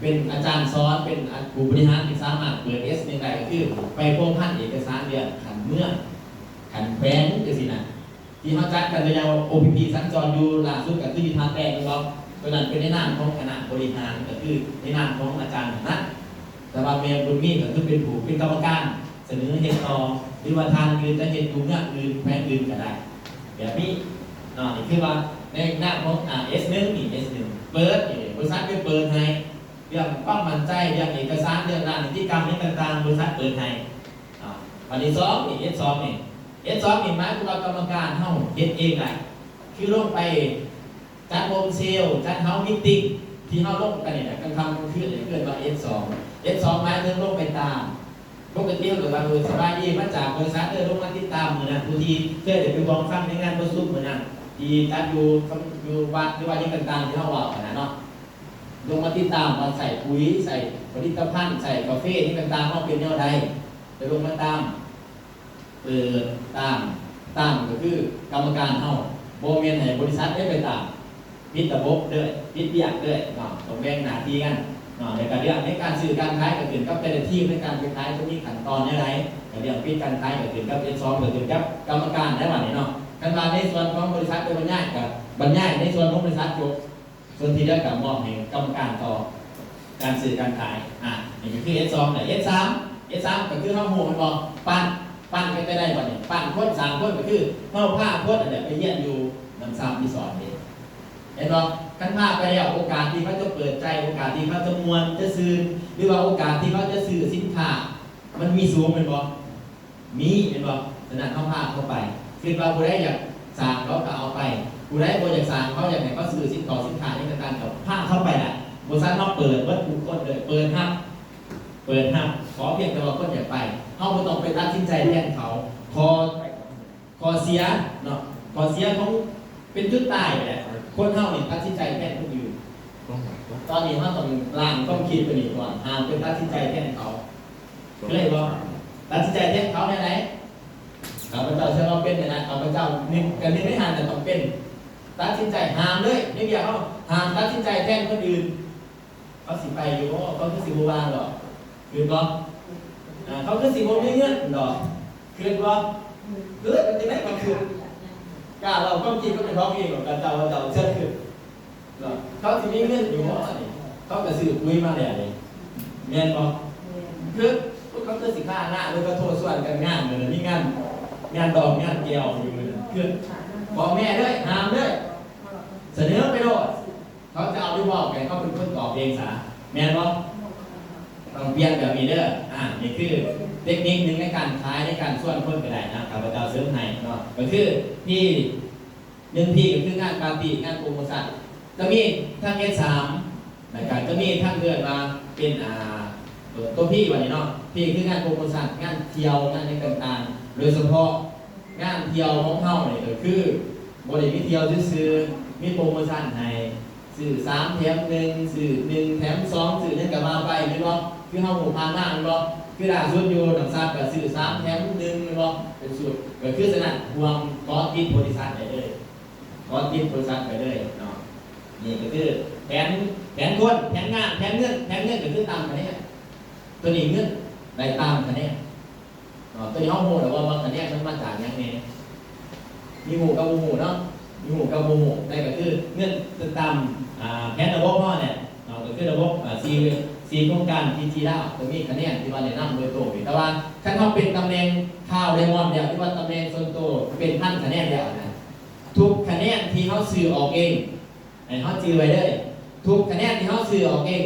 เป็นอาจารย์สอนเป็นผู้บริหารที่สามารถเปิด S1 ได้ก็คือไปพบพันเอกสารเรียนขันเมืองขันแขวงจังซี่น่ะที่เขาจัดกันโดยยาว OPP สัญจรอยู่ล่าสุดก็คือที่ทางแป้งนะครับตัวนั้นเป็นในนามของคณะบริหารก็คือในนามของอาจารย์นั้นแต่ว่าเมย์บุญมีก็คือเป็นผู้เป็นกรรมการเสนอเฮ็ดต่อหรือว่าทางอื่นจะเฮ็ดอยู่งานอื่นแผนอื่นก็ได้แบบนี้นี่คือว่าในหน้าของS1 นี่ S1 เปิดบริษัทก็เปิดให้เรื่องความมั่นใจเรื่องเอกสารเรื่องงานนิติกรรมนี้ต่างๆบริษัทเปิดให้วันที่2นี่ S2 นี่ S2 นี่หมายถึงว่ากรรมการเฮาเฮ็ดเองได้คือลงไปจัดโฮมเซลจัดเฮาส์มีตติ้งที่เฮาลงกันนี่แหละกลางค่ำกลางคืนเกิดว่า S2 หมายถึงลงไปตามปกติเฮาก็ว่าสบายดีมาจากบริษัทลงมาติดตามมื้อนั้นผู้ที่เคยได้ไปฟังในงานประชุมมื้อนั้นที่จัดอยู่วัดหรือว่าที่ต่างๆที่เฮาว่ากันเนาะลงมาติดตามว่าใส่ปุ๋ยใส่ผลิตภัณฑ์ใส่กาแฟที่ต่างๆเฮาเป็นแนวใดไปลงมาตามตามก็คือกรรมการเฮาบ่แม่นให้บริษัทได้ไปตาม พิดระบบด้วยพิดเบียกด้วยเนาะต้องแบ่งหน้าที่กันเนาะในการเรื่องในการสื่อการขายก็ถึงกับเป็นทีมในการไปขายจะมีขั้นตอนอะไรแต่เรื่องพิดการขายก็ถึงกับเป็นซอฟก็ถึงกับกรรมการได้หมดเนาะการมาในส่วนของบริษัทเป็นบรรยายกับบรรยายในส่วนของบริษัทจบส่วนที่ได้กับมอบให้กรรมการต่อการสื่อการขายนี่ก็คือ S2 เนี่ย S3 ก็คือข้อมูลมันบอกปั้นไปได้บ่เนี่ยปั้นคน3คนก็คือเข้าผ้าคนอะไรไปเยี่ยมอยู่น้ำซ้ำที่สอนนี่เห็นบ่ขั้นภาพไปแล้วโอกาสที่เขาจะเปิดใจโอกาสที่เขาจะมวลจะซื้อหรือว่าโอกาสที่เขาจะซื้อสินค้ามันมีสูงเป็นบ่มีเป็นบ่ขนาดเข้าภาพเข้าไปคือว่าผู้ใดอยากสั่งเขาก็เอาไปผู้ใดบ่อยากสั่งเขาอยากให้เขาซื้อสินค้าในการกับภาพเข้าไปแหละบริษัทเขาเปิดวัตถุคนเลยเปิดห้ามขอเพียงแต่ว่าคนอยากไปเขาไม่ต้องไปตัดสินใจแทนเขาคอเสียเนาะคอเสียเขาเป็นจุดตายแหละคนเขาเนี่ยตัดสินใจแทนคนอื่นตอนนี้เขาต้องล้างต้องคิดไปนี่ก่อนห้ามเป็นตัดสินใจแทนเขาก็เลยว่าตัดสินใจแทนเขาไหนข้าพเจ้าเชื่อว่าเป็นนะข้าพเจ้านึกไม่ห่างแต่ต้องเป็นตัดสินใจห้ามเลยนี่เดียวเขาห้ามตัดสินใจแทนคนอื่นเขาสิไปอยู่เขาคือสิบวางหรอคือบ่เขาคือสิบวงเงื่อนหรอคือบ่คือเป็นยังไงก็คือกล้าเราก็จริงก็เป็นเพราะเองหรอกการเจ้าเชื่อคือเขาสิมีเงื่อนอยู่เพราะอะไรเขาก็สื่อคุยมาแล้วเลยเมียนบ่คือเขาคือสิฆ่าหน้าแล้วก็โทษส่วนกันงานเหมือนนี่งานดอกงานเกี่ยวอยู่เหมือนคือบอกแม่ด้วยห้ามด้วยเสนอไปโลดเขาจะเอาที่บอกแกเขาเป็นคนตอบเองซะแม่นบ่ต้องเปลี่ยนแบบนี้เด้อนี่คือเทคนิคหนึ่งในการขายในการส่วนคนก็ได้นะข้าพเจ้าเสริมให้เนาะก็คือที่1ที่ก็คืองานปาร์ตี้งานโปรโมชั่นจะมีทั้งS3นะครับจะมีทั้งเดือนมาเป็นตัวพี่วันนี้เนาะพี่คืองานโปรโมชั่นงานเที่ยวงานในต่างๆโดยเฉพาะงานเที่ยวของเฮาเนี่ยก็คือบริษัทเที่ยวซื้อมีโปรโมชั่นให้ซื้อ3แถม1ซื้อ1แถม2ซื้อนั่นก็มาไปแม่นบ่คือเฮาหมู่พานหน้าแม่นบ่คือล่าสุดอยู่น้ำซับก็ซื้อ3แถม1แม่นบ่เป็นสูตรก็คือฉะนั้นห่วงขอติดบริษัทไปเลยขอติดบริษัทไปเลยเนาะนี่ก็คือแผนคนแผนงานแผนเงินก็คือตามกันเนี่ยตัวนี้เงินได้ตามกันเนี่ยตัวนี้เฮาโหแต่ว่าบางกันเนี่ยมันมาจากหยังไงมีหมู่กับหมู่เนาะมีหมู่กับหมู่ได้ก็คือเงินตามแผนระบบพ่อเนี่ยก็คือระบบ4โครงการที่จีดาวตัวนี้คะแนนที่ว่าแนะนำโดยตรงแต่ว่าถ้าเขาเป็นตำแหน่งข้าวไดมอนด์เนี่ยที่ว่าตำแหน่งส่วนตัวเป็นพันคะแนนแล้วนะทุกคะแนนที่เขาซื้อออกเองให้เขาจื้อไว้เลยทุกคะแนนที่เขาซื้อออกเอง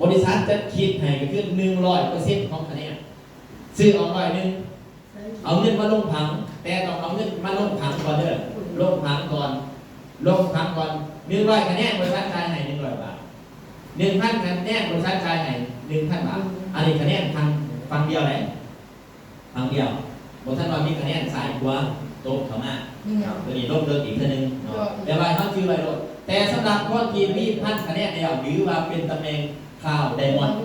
บริษัทจะคิดให้ก็คือ100%ของคะแนนซื้อออก100เอาเงินมาลงผังแต่ต้องเอาเงินมาลงผังก่อนเด้อลงผังก่อน100คะแนนบริษัทจ่ายให้100 บาท1,000 คะแนนบริษัทจ่ายให้ 1,000 บาทอันนี้คะแนนทางฝั่งเดียวเลยฝั่งเดียวบริษัทว่ามีคะแนนสายกว่าโต๊ะเข้ามาตัวนี้ลบเลิกอีกทีนึงแต่ว่าเขาชื่อไว้โลดแต่สำหรับคนที่มี1,000 คะแนนเดียวหรือว่าเป็นตำแหน่งข่าวไดมอนด์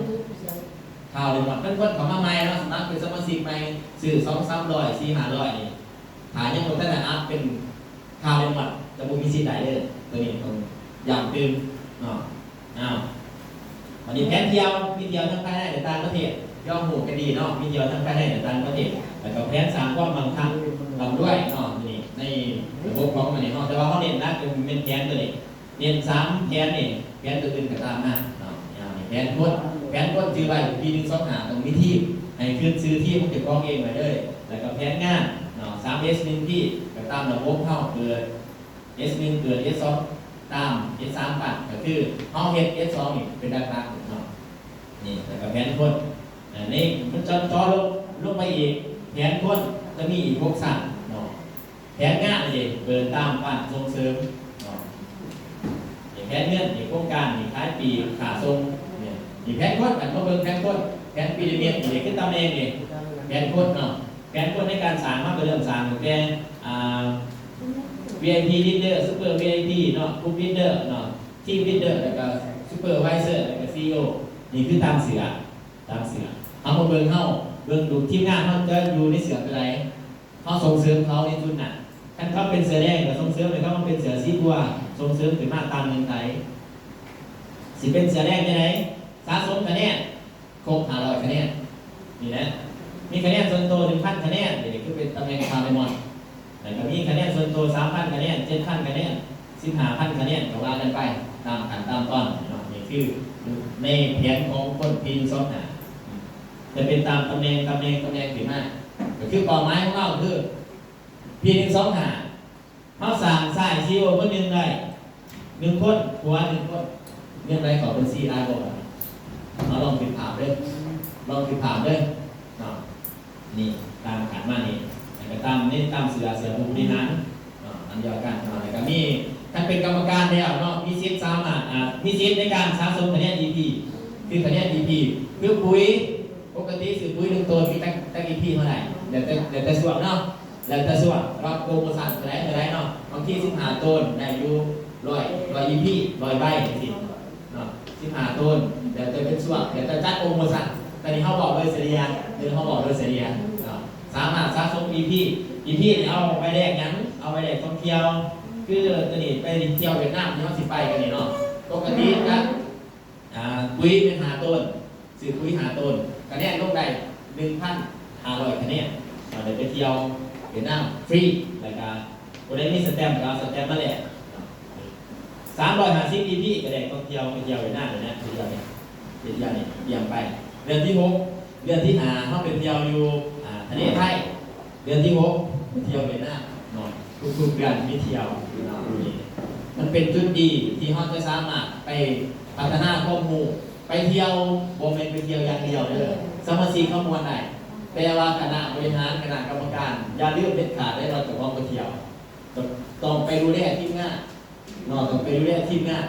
เพื่อนๆเขามาใหม่เนาะสมัครเป็นสมาชิกใหม่ซื้อ200-300 400-500นี่หายังหมดตั้งแต่อัพเป็นข่าวไดมอนด์จะบุมีสิทธิ์ใดเลยตัวนี้ต้องย้ำตื่นวันนี้แผนเที่ยวมีเที่ยวทั้งภายในและต่างประเทศย่อมหมู่กันดีเนาะมีเที่ยวทั้งภายในและต่างประเทศแล้วก็แผนสร้างความมั่งคั่งทำด้วยเนาะนี่ในระบบของมันนี่เนาะแต่ว่าเขาเน้นนะเป็นแผนตัวนี้เน้น3แผนนี่แผนตัวอื่นก็ตามมาเนาะแผนพ้นชื่อไว้ปี1 2 5ตรงนี้ที่ให้ขึ้นซื้อที่มันจะกองเองไว้เลยแล้วก็แผนงานเนาะ3S1ที่ก็ตามระบบเข้าเกิด S1 เกิด S2ตาม S3 ปัดก็คือห้องเฮ็ด S2 นี่เป็นราคาเนาะนี่แล้วก็แผนคนนี่มันจะต่อลงไปอีกแผนคนจะมีอีก6สั่งเนาะแผนงานนี่เกิดตามปัดส่งเสริมเนาะแผนเงินโครงการนี่ท้ายปีขาส่งนี่แผนคนกันมาเบิ่งแผนคนแผนปีเรียนนี่คือตำแหน่งนี่แผนคนเนาะแผนคนในการสร้างมาก็เริ่มสร้างตั้งแต่VIP leader super VIP เนาะ group leader เนาะ team leader แล้วก็ supervisor แล้วก็ CEO นี่คือตามเสือเอามาเบิ่งเฮาเบิ่งดูทีมงานเฮาจะอยู่ในเสือเป็นไรเฮาส่งเสริมเขาในจุดน่ะ ท่านเขาเป็นเสือแดงก็ส่งเสริมให้เขาเป็นเสือสีบัวส่งเสริมขึ้นมาตามเงื่อนไขสิเป็นเสือแดงยังไงสะสมคะแนนครบ500คะแนนนี่นะมีคะแนนส่วนตัว 1,000 คะแนนนี่คือเป็นตำแหน่งคาร์บอนแต่ก็มีคะแนนส่วนตัว 3,000 คะแนน 7,000 คะแนน 15,000 คะแนนก็ว่ากันไปตามขั้นตามตอนนี่คือในแผนของคนปีนซ้อมหนาจะเป็นตามตำแหน่งขึ้นมาก็คือเป้าหมายของเราคือปี1 2 5เขาสั่งสายซีโอคนหนึ่งได้1 คนหัว1 คนเรื่องไรขอเป็นซีอาร์บอกเราลองติดถามด้วยนี่ตามขันมานี่แต่ตามนี่ตามเสือผู้บริหารอันเดียวกันแล้วก็มีท่านเป็นกรรมการแล้วเนาะมีสิทธิ์สามารถมีสิทธิ์ในการสะสมคะแนน EP คือคะแนน EP คือปุ๋ยปกติซื้อปุ๋ย1 ตัวมีตั้ง EP เท่าไหร่เดี๋ยวแต่ส่วนเนาะแล้วแต่ส่วนรับโปรโมชั่นเท่าไหร่เนาะบางที่15 ต้นได้อยู่100 EP 100 ใบสิเนาะ15 ต้นเดี๋ยวจะเป็นส่วนเดี๋ยวจะจัดโปรโมชั่นตอนนี้เขาบอกโดยเสียหรือเขาบอกโดยเสียสามารถสะสม EP เนี่ยเอาไปแลกยังเอาไปแลกท่องเที่ยวคือตัวนี้ไปเที่ยวเวียดนามที่เขาสิไปกันนี่เนาะปกตินะปุ๋ยเป็น5 ต้นซื้อปุ๋ย5 ต้นคะแนนลงได้ 1,500 คะแนนเราได้ไปเที่ยวเวียดนามฟรีรายการคนได้มีสแตมป์เราสแตมป์มาแลก350 EP ก็ได้ท่องเที่ยวเวียดนามเลยนะเที่ยวนี่เยี่ยมไปเดือนที่ 6เดือนที่5เขาเป็นเที่ยวอยู่ทะเลไทยเดือนที่ 6เที่ยวเวียดนามนอนทุกเดือนมีเที่ยวมันเป็นจุดดีที่เขาจะสามารถไปพัฒนาข้อมูลไปเที่ยวโมเมนต์ไปเที่ยวอย่างเดียวเลยสมาชิกข้อมูลได้แต่ว่าคณะบริหารคณะกรรมการอย่าลืมเด็ดขาดได้เราจะต้องไปเที่ยวต้องไปดูแลทีมงานต้องไปดูแลทีมงาน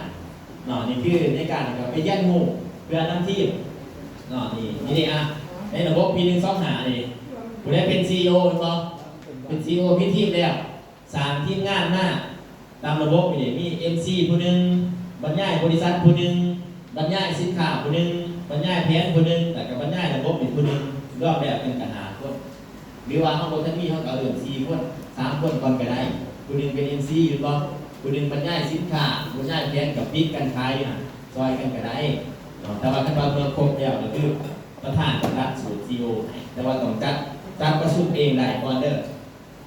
นี่คือในการไปแย่งงูเพื่อนำทีมนี่ในระบบปี1 2 5นี่ผู้ได้เป็น CEO เป็น CEO มีทีมแล้วสร้างทีมงานมาตามระบบนี่มี MC ผู้หนึ่งบรรยายบริษัทผู้หนึ่งบรรยายสินค้าผู้หนึ่งบรรยายแผนผู้หนึ่งแต่กับบรรยายระบบอีกผู้หนึ่งรอบแบบเป็นกันหาคนหรือว่าข้างบนท่านมีเขาก็เหลือ4 คน3 คนก่อนก็ได้ผู้หนึ่งเป็น MC อยู่บ่ผู้หนึ่งบรรยายสินค้าบรรยายแผนกับปิ๊กกันขายซอยกันก็ได้แต่ว่าขั้นตอนเมื่อครบแล้วก็คือประธานจัดสูตร CEO แต่ว่าต้องจัดประชุมเองได้ก่อนเด้อ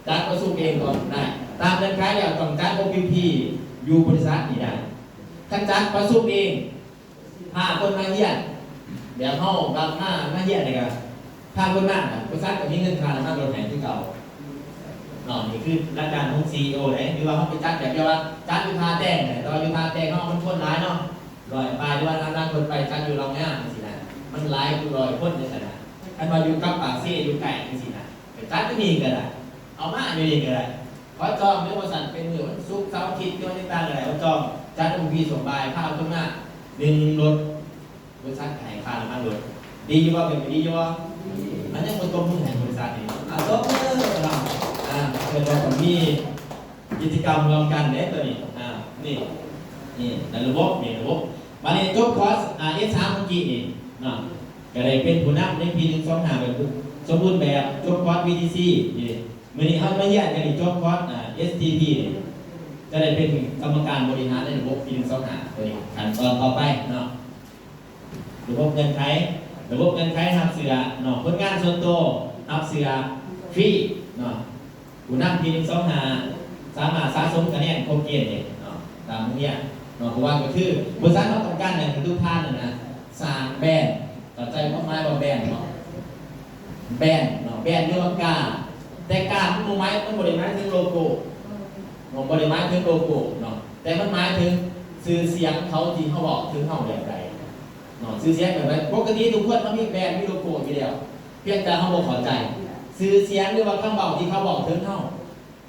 จัดประชุมเองก่อนได้ตามเงื่อนไขแล้วต้องจัด OPP อยู่บริษัทนี่ได้ท่านจัดประชุมเอง5 คนมาเยี่ยมเดี๋ยวเขารับมาเยี่ยมเลยครับถ้าคนมากบริษัทกับมีเงินค่าแล้วถ้าโดนแหนที่เก่านี่คือหลักการของ CEO เลยหรือว่าเขาไปจัดแบบเดียวว่าจัดอยู่ท่าแจ้งแต่ตอนอยู่ท่าแจ้งเขามันคนร้ายเนาะลอยไปหรือว่านั่งคนไปจัดอยู่เราง่ายสินะมันร้ายคือลอยพ้นในสนามอันมาอยู่กับปากเซ่อยู่ไก่สินะจัดก็มีกันได้เอามาไม่ดีกันได้เพราะจองเรื่องบริษัทเป็นเหมือนซุกเสาร์อาทิตย์ที่วันต่างๆอะไรเขาจองจัดองค์พีส่งใบข้าวต้นหน้าดึงรถบริษัทแข่งข้าวมากเลยดีอยู่ว่าเป็นดีอยู่ว่ามันยังคนต้มมือแห่งบริษัทนี่ต้มมือเราเป็นเราของมีกิจกรรมรวมกันเนี่ยตัวนี้นี่ในระบบมาในจบคอร์สS3 เมื่อกี้นี่ก็ได้เป็นผู้นำในปี1 2 5แบบสมบูรณ์แบบจบคอร์ส VTC นี่มื้อนี้เฮามาแยกกันอีกจบคอร์สSTP นี่จะได้เป็นกรรมการบริหารในระบบปี1 2 5ตัวนี้ขั้นตอนต่อไประบบเงินไขทับเสือผลงานส่วนตัวทับเสือฟรีผู้นำปี1 2 5สามารถสะสมคะแนนครบเกณฑ์เนี่ยตามนี้เพราะว่าก็คือบริษัทเขาต้องการอย่างทุกท่านนะสร้างแบรนด์ต่อใจมากมายว่าแบรนด์แบรนด์เรียกว่ากาแต่การมันหมายมันบริหมายถึงโลโก้บริหมายถึงโลโก้แต่มันหมายถึงสื่อเสียงเขาที่เขาบอกถึงเขาแบบใดสื่อเสียงแบบไรปกติทุกคนมันมีแบรนด์มีโลโก้ทีเดียวเพียงแต่เขาบอกขอใจสื่อเสียงหรือว่าคำบอกที่เขาบอกถึงเขา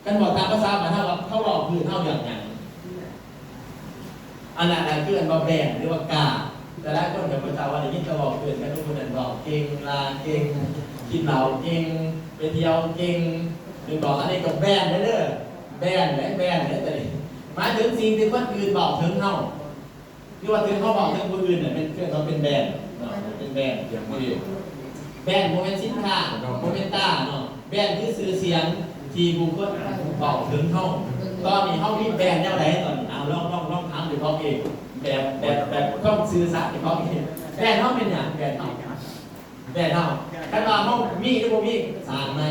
กันบอกตามภาษาหมายถึงว่าเขาบอกคือเขาอย่างอันนั้นคืออันแบรนด์หรือว่ากาแต่ละคนกับภาษาวันนี้จะบอกเกิดกันทุกคนบอกเก่งลาเก่งกินเหล้าเก่งไปเที่ยวเก่งหรือบอกอันนี้กับแบรนด์เด้อแบรนด์เนี่ยแต่นี่หมายถึงสิ่งที่คนอื่นบอกถึงเขาหรือว่าถึงเขาบอกถึงคนอื่นเนี่ยเป็นเพื่อนเขาเป็นแบรนด์เป็นแบรนด์อย่างนี้แบรนด์โมเมนต์สินค้าโมเมนต้าแบรนด์คือสื่อเสียงที่บุคคล บอกถึงเขาตอนนี้เขามีแบรนด์แนวไหนตอนนี้เอาลองถามดูเขาเองแบบต้องซื้อสัตว์เขาเองแบรนด์เขาเป็นอย่างแบรนด์เขาถ้าเราเขามีหรือบ่มีสั่งไหม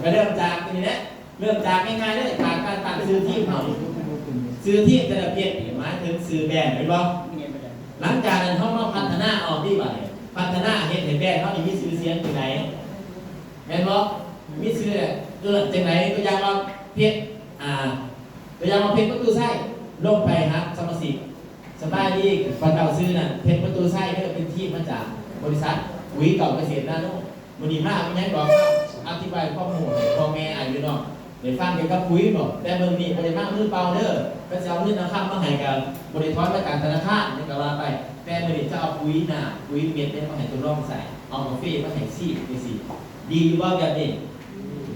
ก็เริ่มจากนี่แหละเริ่มจากง่ายๆเลยจากการตั้งซื้อที่เขาซื้อที่แต่ละเพียรหมายถึงซื้อแบรนด์หรือเปล่าหลังจากนั้นเขามาพัฒนาออกที่ว่าพัฒนาเห็นแบรนด์เขามีชื่อเสียงที่ไหนแม่นบ่มีชื่อจังไหนตัวอย่างว่าเพชรตัวอย่างว่าเพชรประตูไส้ลงไปครับสมาชิกสบายดีพอเก่าซื้อน่ะเพชรประตูไส้เนี่ยเป็นที่มาจากบริษัทปุ๋ยเก่าเกษตรนาโนมันดีมากไม่ใช่บอกอธิบายข้อมูลพ่อแม่อายุน้องเดี๋ยวฟังเกี่ยวกับปุ๋ยบอกแต่เมืองนี้บริมามือเปล่าเด้อก็จะเอาเงินนะครับมาให้กับบริษัทประกันธนาคารนี่ก็ว่าไปแต่เมืองนี้จะเอาปุ๋ยเม็ดเนี่ยมาให้ตัวร่องใส่เอากาแฟมาให้ซีไปสิดีว่าแบบนี้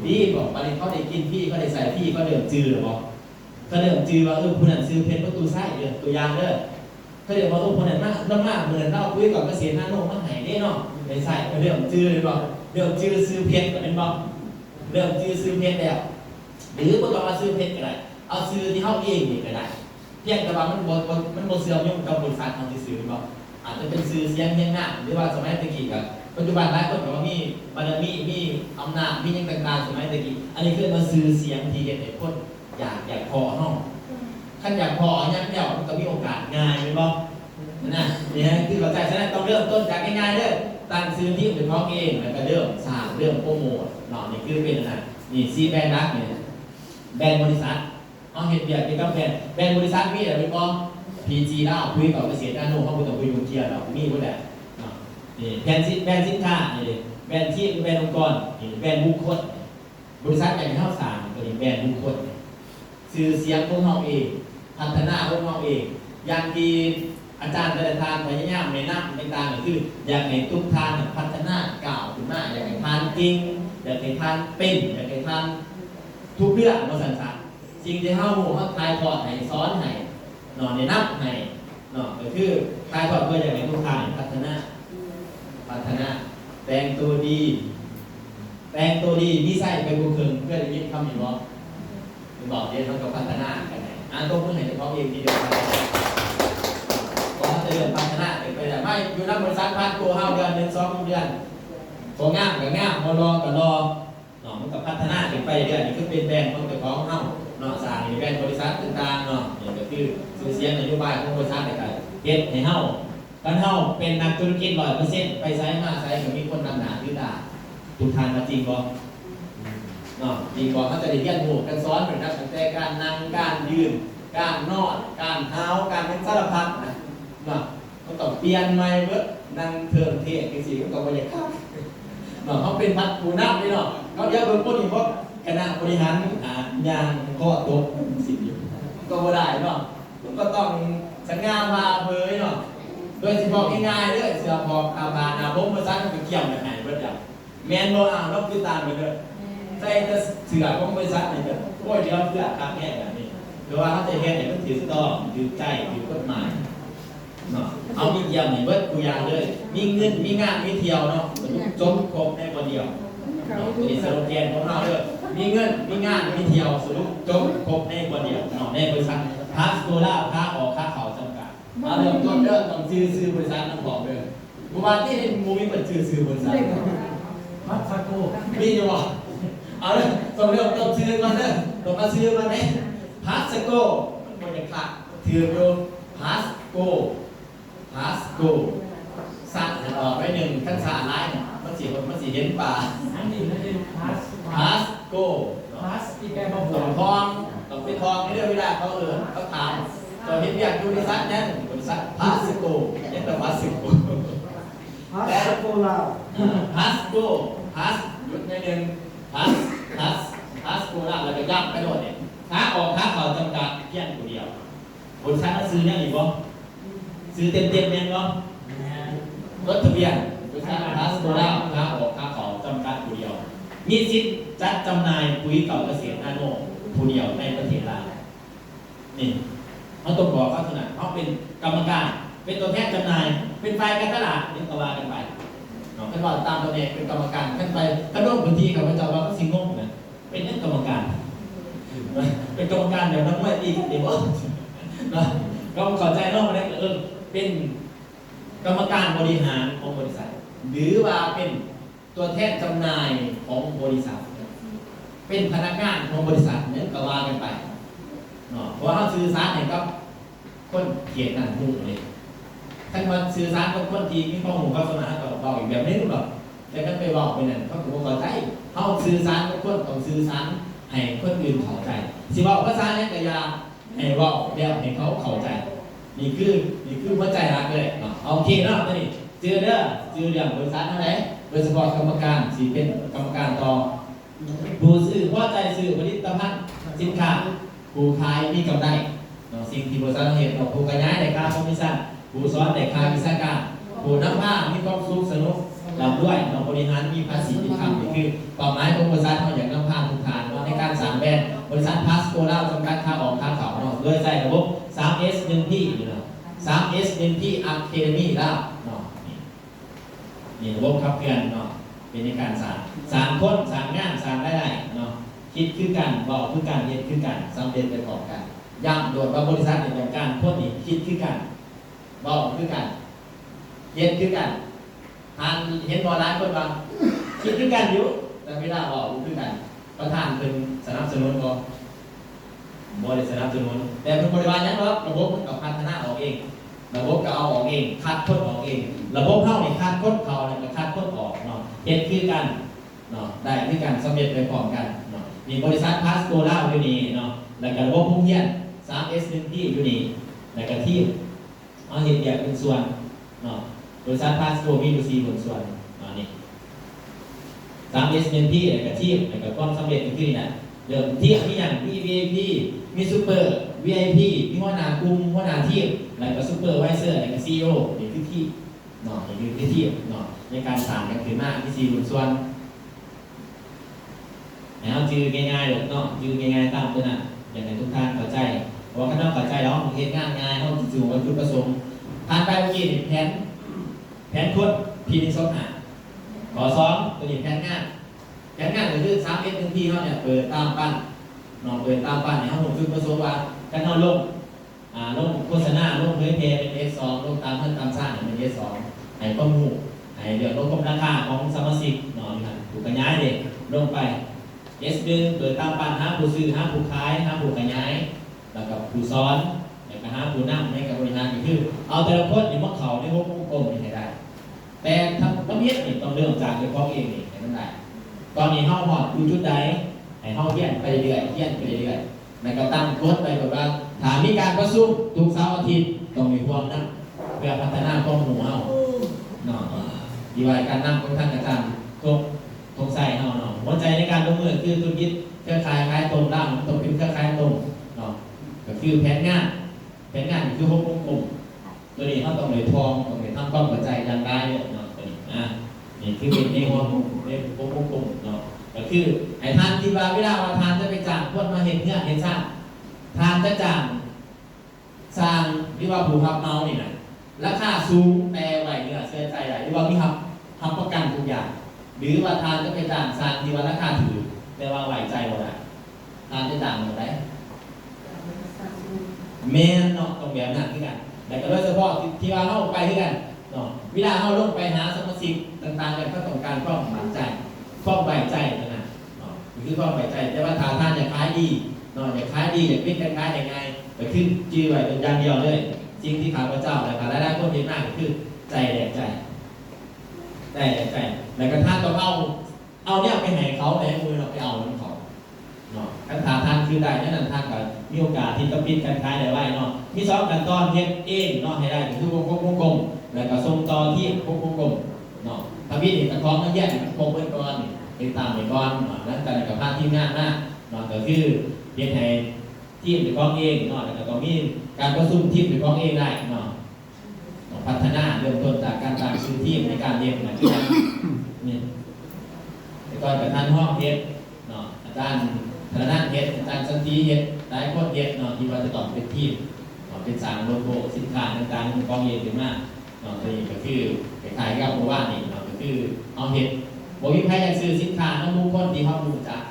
ดีบอกบริษัทเขาได้กินพี่เขาได้ใส่พี่เขาเดิมจือหรือบอกเขาเดิมจือว่าผู้นั้นซื้อเพชรประตูไส้เด้อตัวอย่างเด้อเขาเดิมว่าผู้นั้นมากเหมือนเราปุ๋ยก่อนเกษตรนาโนมาให้ได้เนาะได้ใส่เขาเดิมจือเลยบอกเริ่มชื่อซื้อเพชรเป็นบ่เริ่มชื่อซื้อเพชรแล้วหรือบ่ต้องมาซื้อเพชรก็ได้เอาซื้อที่เฮาเองนี่ก็ได้เพียงแต่ว่ามันบ่เสื่อมโยงกับบริษัทเฮาที่ซื้อบ่อาจจะเป็นซื้อเสียงเฮียงหน้าหรือว่าสมัยตะกี้ก็ปัจจุบันหลายคนก็ว่ามีบารมีอำนาจมีหยังต่างๆสมัยตะกี้อันนี้คือมาซื้อเสียงที่เฮ็ดให้คนอยากพอเฮาคันอยากพอหยังแล้วมันก็มีโอกาสง่ายแม่นบ่นะนี่ฮะคือเข้าใจฉะนั้นต้องเริ่มต้นจากง่ายๆเด้อตั้งซื้อที่เป็นของเองแล้วก็เริ่มสร้างเริ่มโปรโมทเนาะนี่คือเป็นอะไรนี่ซีแบรนด์รักเนี่ยแบรนด์บริษัทเอาเห็ดเบียร์เกี่ยวกับแบรนด์บริษัทมีอะไรเป็นก็PG ดาวคุยกับเกษตรนาโนเขาคุยกับคุยยุ่งเกี่ยวเรามีหมดแหละนี่แบรนด์สินค้านี่แบรนด์ที่แบรนด์องค์กรนี่แบรนด์บุคคลบริษัทอย่างที่เขาสร้างตัวนี้แบรนด์บุคคลสื่อเสียงของเราเองพัฒนาของเราเองอย่างที่อาจารย์แต่ละทานพยายามในน้ำในตาก็คืออยากให้ทุกทานพัฒนาก้าวขึ้นมาอยากให้ทานจริงอยากให้ทานเป็นอยากให้ทานทุกเรื่องมาสั่งๆจริงที่เขาทายทอดให้สอนให้นอนในน้ำให้เนาะก็คือทายทอดเพื่ออยากให้ทุกทานพัฒนาแต่งตัวดีนิสัยไปบุคคลเพื่อจะยิ้มคำอยู่บ่บอกเดี๋ยวเขาก็พัฒนากันไงต้องเพื่อให้เฉพาะเองทีเดียวจะเริ่มพัฒนาไปแต่ไม่อยู่นักบริษัทพันตัว5 เดือน1 2 เดือนตัวงามกับงามรอกับรอเนาะมันกับพัฒนาไปเรื่อยนี่คือเป็นแบรนด์ของเจ้าของเฮาเนาะสร้างแบรนด์บริษัทต่างๆเนาะนี่ก็คือชื่อเสียงนโยบายของบริษัทต่างๆเฮ็ดให้เฮากันเฮาเป็นนักธุรกิจ 100% ไปไสมาไสก็มีคนนำหน้าถือตาทุกทานมาจริงบ่เนาะจริงบ่เขาจะได้เรียนรู้กันสอนเป็นตั้งแต่การนั่งการยืนการนอนการเท้าการเป็นสารพัดนะเนาะเขาต้องเปลี่ยนใหม่เบิดนั่งเทิงเทศจังซี่ก็บ่อยากครับเนาะเขาเป็นพัดผู้นำนี่เนาะเขาเดี๋ยวเบิ่งคนนี้พวกคณะบริหารยางข้อตกสิอยู่ก็บ่ได้เนาะมันก็ต้องสัญญามาเผยเนาะโดยสิบอกง่ายๆเด้อเสื้อพอกอาภาอาภมมาซั่นก็เกี่ยวกันให้เบิดอย่างแม่นบ่เราคือตามไปเด้อใส่แต่เสื้อของบริษัทนี่เด้อโอ้ยเดี๋ยวเสื้อคักแน่แบบนี้คือว่าเขาจะเฮ็ดให้มันถูกต้องถูกใจถูกกฎหมายเนาะเอามีเยี่ยมนี่เบิดตัวอย่างเลยมีเงินมีงานมีเที่ยวเนาะจบครบในวันเดียวเนาะนี่สโลแกนของเราเด้อมีเงินมีงานมีเที่ยวสรุปจบครบในวันเดียวเนาะในบริษัทพาสโกล่าค่าออกค่าเข้าจำกัดมาเริ่มต้นเด้อต้องซื้อบริษัทต้องบอกเด้อเมื่อวานที่มูมีเปิดซื้อบริษัทพัสโกมีอยู่บ่เอาเลยต้องเริ่มต้นซื้อมาเด้อต้องมาซื้อมาไหมพัสโกมันบ่ได้ขาดถืออยู่พัสโกสั่งออกไว้หนึ่งขั้นสาไล่มันสีเห็นป่าอันนี้ไม่ได้พัสโกอีแกมาบ ต้ อ อก งทองต้องไปทองไม่เรื่องเวลาเขาเขาถามตัวเห็นอยากดูบริษัทนั้นบริษัทพัสโกยังแต่พัสโกพัสโกหยุดในหนึ่งพัสโกล่าแล้วก็ย่ำไปโดดเนี่ยค้าออกค้าเขาจำกัดเพี้ยนตัวเดียวบริษัทนั้นซื้อเนี่ยหรือเปล่าซื้อเต็มแน่นบ่รถทะเบียนบริษัทพัสโกล่าค้าออกค้าเขาจำกัดตัวเดียวมีสิทธิ์จัดจำหน่ายปุ๋ยเก่าเกษตรนาโนผู้เดียวในประเทศลาวนี่เขาต้องบอกเขาขนาดเขาเป็นกรรมการเป็นตัวแทนจำหน่ายเป็นฝ่ายการตลาดนี่ก็ว่ากันไป ท่านว่าตามตำแหน่งเป็นกรรมการขึ้นไปถ้าร่วมพื้นที่กับพระเจ้าว่าก็สิงงนะเป็นนักกรรมการเป็นกรรมการเดี๋ยวนักมวยตีกันเดี๋ยวนะก็เข้าใจนอกมาได้เป็นกรรมการบริหารของบริษัทหรือว่าเป็นตัวแทนจำหน่ายของบริษัทเป็นพนักงานของบริษัทเนี่ยก็ว่ากันไปเพราะว่าเขาสื่อสารเนี่ยก็คนเขียนนั่นพูดเลยท่านมาสื่อสารกับคนที่มีข้อมูลข้อสนทนากับเราอีกแบบนี้หรอกแต่ก็ไปบอกไปนั่นเขาถือว่าเข้าใจเขาสื่อสารกับคนต้องสื่อสารให้คนอื่นเข้าใจสิบอกภาษาเนี่ยก็อย่าให้บอกแล้วให้เขาเข้าใจนี่คือหัวใจรักเลยโอเคเนาะนี่เจอเด้อเจอเรื่องบริษัทเท่าไหร่โดยเฉพาะกรรมการสิเป็นกรรมการต่อผู้ซื้อหัวใจซื้อผลิตภัณฑ์สินค้าผู้ขายมีกำไรสิ่งที่บริษัทเห็นผู้ขยายได้ค่าคอมมิชชั่นผู้สอนได้ค่าวิชาการผู้นำผ้ามีความสุขสนุกลำด้วยบริหารมีภาษีที่ทำนี่คือเป้าหมายของบริษัทเขาอยากนำผ้าทุกฐานในการสร้างแบรนด์บริษัทพาสโกล่าจำกัดค่าออกค่าเขาโดยใช้ระบบ 3S 1P 3S 1P Academy แล้วนี่ระบบขับเคลื่อนเป็นในการสร้างคนสร้างงานสร้างได้คิดคือกันบอกคือกันเรียนคือกันสำเร็จไปพร้อมกันย้ำโดยว่าบริษัทในองค์การพวกนี้คิดคือกันบอกคือกันเรียนคือกันทานเห็นบอลร้านคนบางคิดคือกันอยู่แต่ไม่ได้บอกคือกันประธานเป็นสนับสนุนก็บริษัทสนับสนุนแต่เป็นบริวารยังรับระบบมันกับพัฒนาออกเองระบบก็เอาออกเองคัดคนออกเองระบบเข้าในคัดคนเขาเนี่ยก็คัดคนออกเห็นคือกันได้คือกันสำเร็จไปพร้อมกันมีบริษัทพาสโกล่าอยู่นี่แล้วก็ระบบพุ่งเยี่ยน 3S 1P อยู่นี่แล้วก็ทีมเอาเห็นแยกเป็นส่วนบริษัทพาสโกมีอยู่4ส่วนนี่ 3S 1P แล้วก็ทีมแล้วก็ความสำเร็จคือนี่นะเดิมทีมมีอย่าง VIP มีซูเปอร์ VIP มีหัวหน้ากลุ่มหัวหน้าทีมแล้วก็ซูเปอร์ไวเซอร์แล้วก็ CEO นี่คือทีมนี่คือทีมในการสร้างกันขึ้นมาที่4ส่วนแล้วจือง่ายๆเลยจือง่ายๆตามตัวนั้นอย่างไรทุกท่านเข้าใจเพราะว่าข้างนอกเข้าใจแล้วเห็นงานง่ายเขาจู่ๆวัตถุประสงค์ผ่านไปเมื่อกี้แผนคนพีนิสหาขอซ้อมตัวนี้แผนงานก็คือ3S 1Pเขาเนี่ยเปิดตามปั้นเปิดตามปั้นเนี่ยเขาจุดประสงค์ว่าการเขาลงโฆษณาลงเผยแพร่เป็น S2 ลงตามเพื่อนตามสร้างเป็น S2 ให้ข้อมูลให้เดี๋ยวลดกำราคาของสมาชิกถูกขยายเด็กลงไปS1 เปิดตามปั้นหาผู้ซื้อหาผู้ขายหาผู้ขยายแล้วก็ผู้สอนแล้วก็หาผู้นำในการบริหารก็คือเอาแต่ละคนนี่มาเขาในวงกลมนี่ให้ได้แต่ทำต้องเรียนนี่ต้องเริ่มจากตัวเขาเองนี่ให้มันได้ตอนนี้เฮาหอดอยู่จุดใดให้เฮาเรียนไปเรื่อยแล้วก็ตั้งกฎไปแบบว่าถ้ามีการประชุมทุกเสาร์อาทิตย์ต้องมีความนั่งเพื่อพัฒนาข้อมูลเฮาดีไว้การนั่งของท่านอาจารย์ทงใส่เฮาหัวใจในการลงมือคือธุรกิจเครือข่ายคล้ายตรงล่างตรงเป็นเครือข่ายตรงก็คือแผนงานคือวงกลมตัวนี้เขาต้องเลยทองต้องเลยทำความเข้าใจอย่างไรเนี่ยตัวนี้นี่คือเป็นในวงกลมก็คือไอ้ทานที่ว่าเวลาทานจะไปจ้างพวกมาเห็นเนี่ยเห็นสร้างทานจะจ้างสร้างที่ว่าผู้รับเมานี่นะราคาสูงแต่ไหวเนี่ยเสียใจไหลที่ว่ามีทำประกันทุกอย่างหรือว่าทานจะไปจ้างสร้างที่ว่าราคาถือแต่ว่าไหวใจหมดอ่ะทานจะจ้างหมดได้แม่นต้องแบบนั้นที่กันแต่ก็โดยเฉพาะที่ว่าเข้าไปที่กันเวลาเข้าลงไปหาสมาชิกต่างๆกันก็ต้องการความมั่นใจความไว้ใจนะคือความไว้ใจแต่ว่าทานจะขายดีอยากขายดีอยากเป็นขายยังไงแต่ขึ้นจื้อไว้เป็นอย่างเดียวเลยจริงที่ข้าพเจ้าแต่รายได้คนเยอะมากคือใจแดกใจแล้วก็ท่านต้องเอาเนี่ยไปให้เขาในมือเราไปเอาของเขาขั้นตอนท่านคือได้นั่นท่านก็มีโอกาสที่จะปิดการขายได้ไว้มีสองขั้นตอนเฮ็ดเองให้ได้คือวงกลมแล้วก็ส่งต่อที่วงกลมถ้าพี่นี่กระท้องนั่นแยกมันคงเป็นก้อนติดตามในก้อนแล้วแต่กับภาพที่งานนะก็คือเฮ็ดให้ทีมเป็นก้อนเองแล้วก็ต้องมีการประชุมทีมเป็นก้อนเองได้พัฒนาเริ่มต้นจากการตั้งชื่อทีมในการเรียนเหมือนกันนี่แต่ก่อนกับท่านห้องเฮ็ดอาจารย์ธนานเฮ็ดอาจารย์สันติเฮ็ดหลายคนเฮ็ดที่ว่าจะต้องเป็นทีมเป็นสร้างโลโก้สินค้าต่างๆเป็นก้อนเองขึ้นมาตัวนี้ก็คือขายกับเมื่อวานนี่ก็คือ คือเอาเห็ดบอกวิธีอยากซื้อสินค้าน้ำมูกคนที่เขาดูจัก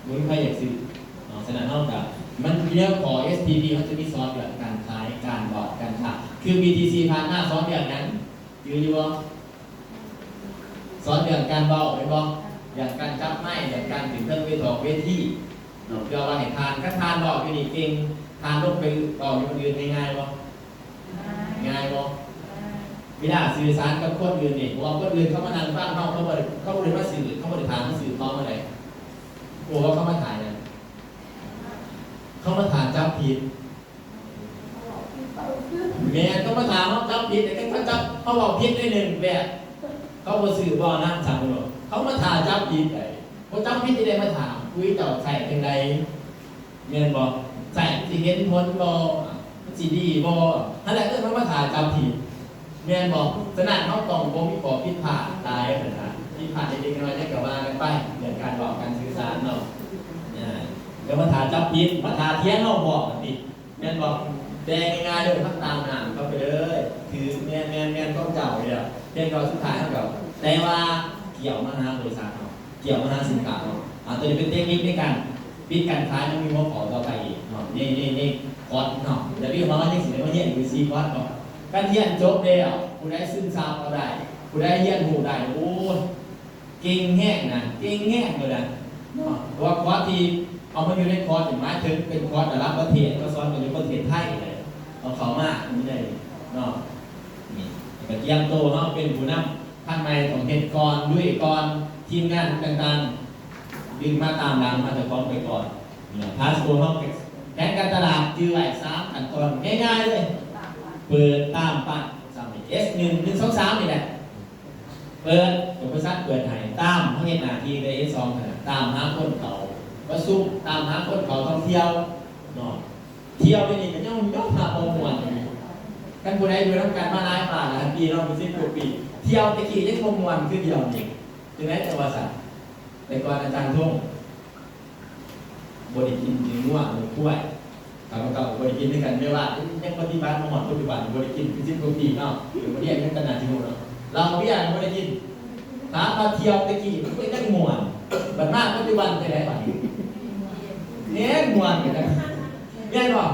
บอกวิธีอยากซื้อฉะนั้นเท่ากับมันเรื่องของ STP เขาจะมีซอสเกี่ยวกับการขายการบอกการขายคือ BTC ผ่านหน้าซอสอย่างนั้นอยู่บ่ซอสอย่างการเบาไปบ่อย่างการจับไม้อย่างการถึงเครื่องเวทอกเวทีเพื่อว่าให้ทานก็ทานบอกอยู่นี่เก่งทานลงไปบอกอยู่คนอื่นง่ายบ่ง่ายบ่ไม่ได้สื่อสารกับคนอื่นนี่เพราะว่าคนอื่นเขามานั่งฟังเขาบ่ได้มาสื่อเขาบ่ได้ถามสื่อเขาเมื่อไหร่โอ้เขามาถ่ายนะเขามาถามจับผิดแม่ก็มาถามเขาจับผิดแต่ก็จับเขาบอกผิดได้หนึ่งแบบเขาบ่สื่อบ่นั่งสั่งไปหมดเขามาถามจับผิดไอ้พอจับผิดจะได้มาถามคุยเจ้าใส่เป็นไรเมียนบอกใส่สิเห็นผลบ่สิดีบ่นั่นแหละก็เขามาถามจับผิดเมียนบอกขนาดเขาตรงบ่มีปอผิดพลาดตายขนาดผิดพลาดเล็กๆน้อยๆจะกลับมากันไปเรื่องการบอกการสื่อสารเนาะเดี๋ยวมาถามจับผิดมาถามเที่ยงเขาบอกกันดิเมียนบอกแดงง่ายๆเลยพักตามหางเข้าไปเลยคือเมียนต้องเจ้าเลยอ่ะเพียงเราสุดท้ายเท่ากับแต่ว่าเกี่ยวมาหาบริษัทเราเกี่ยวมาหาสินค้าเราตัวนี้เป็นเทคนิคในการปิดการขายมันมีหัวข้อต่อไปอีกเนาะนี่คอร์สเนาะเดี๋ยวพี่มาว่านี่สิ่งที่ว่าเยี่ยนคือซีคอร์สเนาะการเยี่ยนจบแล้วผู้ได้ซึมซับก็ได้ผู้ได้เยี่ยนหูได้โอ้เก่งแห้งนะเก่งแห้งเลยนะเพราะว่าคอร์สที่เอามาอยู่ในคอร์สถึงหมายถึงเป็นคอร์สระดับประเทศก็สอนกันอยู่ประเทศไทยเลยเอาเขามากนี่ได้เนาะนี่ก็เตรียมตัวเนาะเป็นผู้นำข้างในของเหตุกรด้วยกรทีมงานต่างๆดึงมาตามหลังมาแต่กองไปก่อนพาสโกห้องแผนการตลาดจื้อไว้3ขั้นตอนง่ายๆเลยเปิดตามปัดS1 1 2 3นี่แหละเปิดบริษัทเปิดให้ตามเขาเห็นหน้าที่ใน S2 ตามหาคนเขาประสุมตามหาคนเขาท่องเที่ยวเนาะเที่ยวนี่มันย่อมหาโปรโมทกันผู้ใดดูน้ำการมาหลายป่าหลายปีเราไป10 กว่าปีเที่ยวตะกี้ยังโปรโมทคือเดียวนี่จึงได้จังหวัดสัตว์แต่ก่อนอาจารย์ทุ่งบริกินจริงว่าหรือกล้วยทำกับบริกินด้วยกันไม่ว่ายังปฏิบัติมาหมดปัจจุบันบริกินคือ10 กว่าปีเนาะหรือเรียกยังขนาดที่โน่นเนาะเราเรียกบริกินหามาเที่ยวตะกี้มันก็ยังม่วนบัดมากปัจจุบันไปไหนบ้างเนี่ยม่วนกันเนี่ยหรอ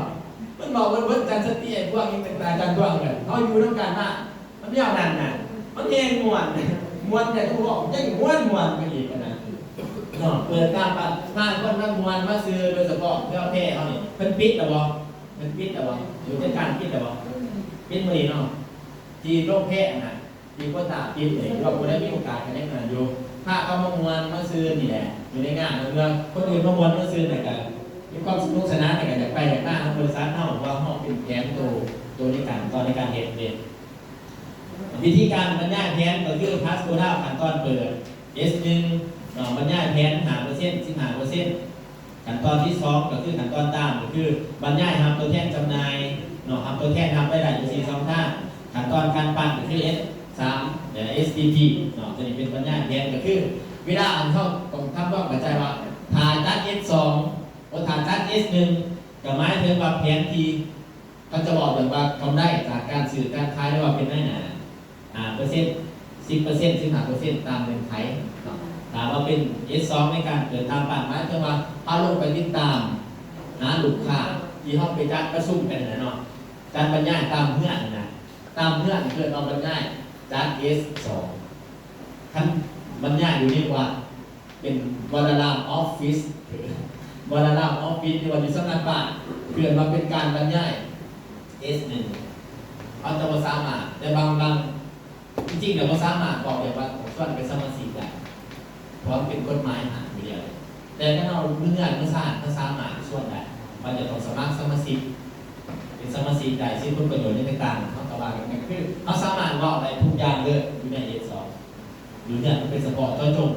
มันบอกว่าเวิร์ดจันทร์สติไอ้พวกนี้เป็นตาจันทร์ดวงกันเขาอยู่ต้องการมากมันไม่เอานานน่ะมันเองม่วนแต่ทุกบอกยังม่วนกันอีกนะเนาะเปิดตามปัดมาคนมาม่วนมาซื้อโดยเฉพาะเพื่อแพร่เขานี่เป็นปิดหรอบ่เป็นปิดหรอบ่อยู่ในการปิดหรอบ่ปิดมือเนาะที่โรคแพร่น่ะที่คนตาปิดเลยเราควรได้มีโอกาสกันได้งานอยู่ถ้าเขามาม่วนมาซื้อนี่แหละอยู่ในงานเมืองคนอื่นมาม่วนมาซื้อไหนกันมีความสนุกสนานในการจะไปอย่างหน้าบริษัทเท่าว่าห้องเป็นแผนตัวในการตอนในการเห็นวิธีการบรรยายแผนก็คือพาสโกด้าขั้นตอนเปิด S1 บรรยายแผน5% 15%ขั้นตอนที่2ก็คือขั้นตอนตามก็คือบรรยายทำตัวแทนจำหน่ายทำตัวแทนทำได้อยู่4 ท่าขั้นตอนการปั่นก็คือ S3 STP จะนี่เป็นบรรยายแผนก็คือเวลาอ่านเข้าตรงทับต้องกระจายว่าถ่ายจัด S2ฐานจัด S1 กับหมายถึงว่าแผนที่เขาจะบอกแบบว่าทำได้จากการสื่อการขายได้ว่าเป็นได้หนา10% 15% ตามเงินไขถามว่าเป็น S2 ในการเกิดตามปากหมายถึงว่าเขาลงไปติดตามหาลูกค้าที่เขาไปจัดประชุมกันนะเนาะการบรรยายตามเพื่อนนะตามเพื่อนเพื่อนเราบรรยายจัด S2 ท่านบรรยายอยู่นี่ว่าเป็นวารารามออฟฟิศวารณะออฟฟิศที่วันนี้สำนักบ้านเปลี่ยนมาเป็นการบรรยาย S1 เอาจะมาสามารถแต่บางจริงๆเดี๋ยวมาสามารถบอกเลยว่าส่วนเป็นสมาชิกได้เพราะเป็นกฎหมายหาอยู่เดียวแต่ถ้าเราเมื่อสร้างถ้าสามารถส่วนได้มันจะต้องสมัครสมาชิกเป็นสมาชิกได้ซึ่งผลประโยชน์ในต่างๆเขาตะวันกันคือเขาสามารถบอกได้ทุกอย่างเลยอยู่ใน S2 อยู่เนี่ยมันเป็นสปอร์ตตัวจง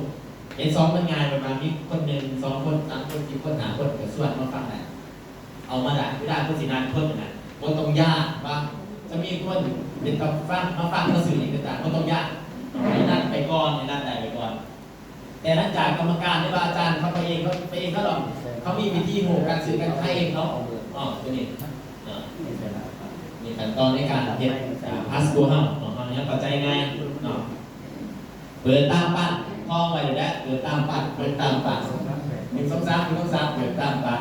S2 มันง่ายประมาณมีคน1 2 คน3 คน4 คน5 คนกับส่วนมาฟังได้เอามาได้ไม่ได้คนสินานคนนะคนต้องยากบ้างจะมีคนเป็นกับฟังมาฟังมาสื่ออย่างต่างๆคนต้องยากในนั้นไปก่อนในนั้นได้ไปก่อนแต่หลังจากกรรมการในบาอาจารย์เขาไปเองเขาหรอกเขามีวิธีโหการสื่อการให้เองเขาตัวนี้มีขั้นตอนในการเทสพาสโกเฮาเนี่ยปัจจัยง่าย เปิดตามปัดห้องไว้เลยนะเปิดตามปัดเปิดตามปัด1 2 3 1 2 3เปิดตามปัด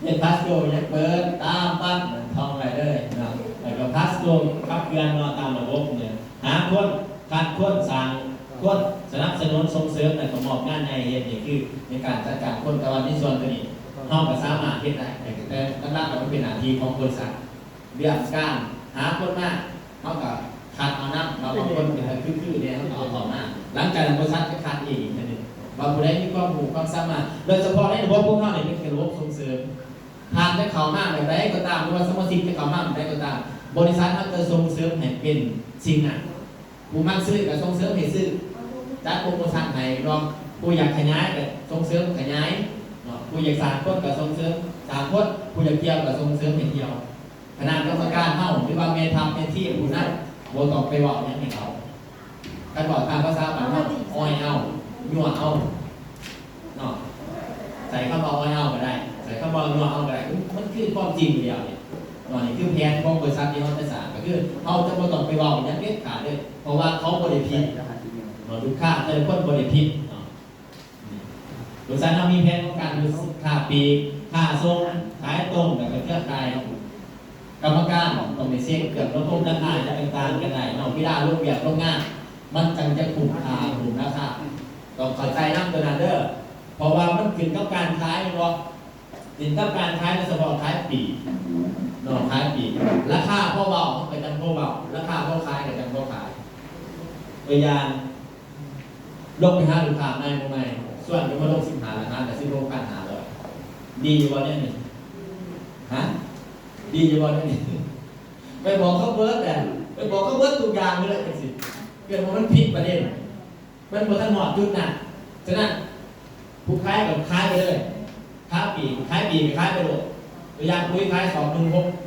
เย็นพัสโกยังเปิดตามปัดท่องไว้เลยนะแล้วก็พัสโกขับเคลื่อนตามระบบเนี่ยหาคนคัดคนสั่งคนสนับสนุนส่งเสริมในประกอบงานในเหตุนี่คือในการจัดการคนแต่วันที่ส่วนตัวนี้ห้องก็สามารถเฮ็ดได้แต่ตั้งแต่มันเป็นหน้าที่ของบริษัทเรื่องการหาคนมาเขาก็คัดเอาน้ำเราบางคนเป็นคือเนี่ยเขาเอาต่อมาหลังจากนั้นบริษัทก็คัดเองนั่นเองว่าผู้ใดมีความรู้ความสามารถโดยเฉพาะในระบบพวกเขาเนี่ยเป็นระบบส่งเสริมทานได้เขามากแบบใดก็ตามหรือว่าสมาชิกได้เขามากแบบใดก็ตามบริษัทเขาจะส่งเสริมให้เป็นสิ่งนั้นผู้มั่นซื้อก็ส่งเสริมให้ซื้อจัดโปรโมชั่นให้รองผู้อยากขยายก็ส่งเสริมขยายผู้อยากสร้างคนก็ส่งเสริมสร้างคนผู้อยากเที่ยวก็ส่งเสริมให้เที่ยวขนาดกรรมการเท่าหรือว่าเมทำเป็นที่ผู้นั้นโบตอกไปบอกอย่างให้เขาการบอกตามภาษาบ้านเขาอ้อยเอายั่วเอาเนาะใส่ข้าวบออ้อยเอาก็ได้ใส่ข้าวบอยั่วเอาก็ได้มันคือความจริงเดียวเนี่ยนี่คือแผนของบริษัทที่เขาจะสร้างก็คือเขาจะโบตอกไปบอกอย่างเด็ดขาดเลยเพราะว่าเขาบริพิษดูค่าแต่คนบริพิษบริษัทเรามีแผนของการดูค่าปีค่าส่งขายตรงกับเครือข่ายกรรมการต้องไปเช็คเกี่ยวกับต้นราคาจะต่างๆกันไหนเนาะพิดาลูกเบียดลูกงานมันจังจะถูกค่าถูกราคาต้องเข้าใจน้ำตัวนั้นเด้อเพราะว่ามันขึ้นกับการขายเนาะขึ้นกับการขายในเฉพาะขายปีเนาะขายปีราคาพอเบาไปจังพอเบาราคาพอขายกับจังพอขายตัวอย่างลงไปหาลูกค้าไม่ส่วนที่มาลง15ราคาแต่ซื้อลงกันหาเลยดีอยู่วันนี้นี่ฮะดีอยู่วันนี้ไปบอกเขาเบิร์ดแต่ไปบอกเขาเบิร์ดทุกอย่างเลยจังสิเกิดมันผิดประเด็นมันบนถนนจุดนั้นฉะนั้นผู้ขายกับขายไปเลยค้าปีขายปีขายไปเลยตัวอย่างคุยขาย216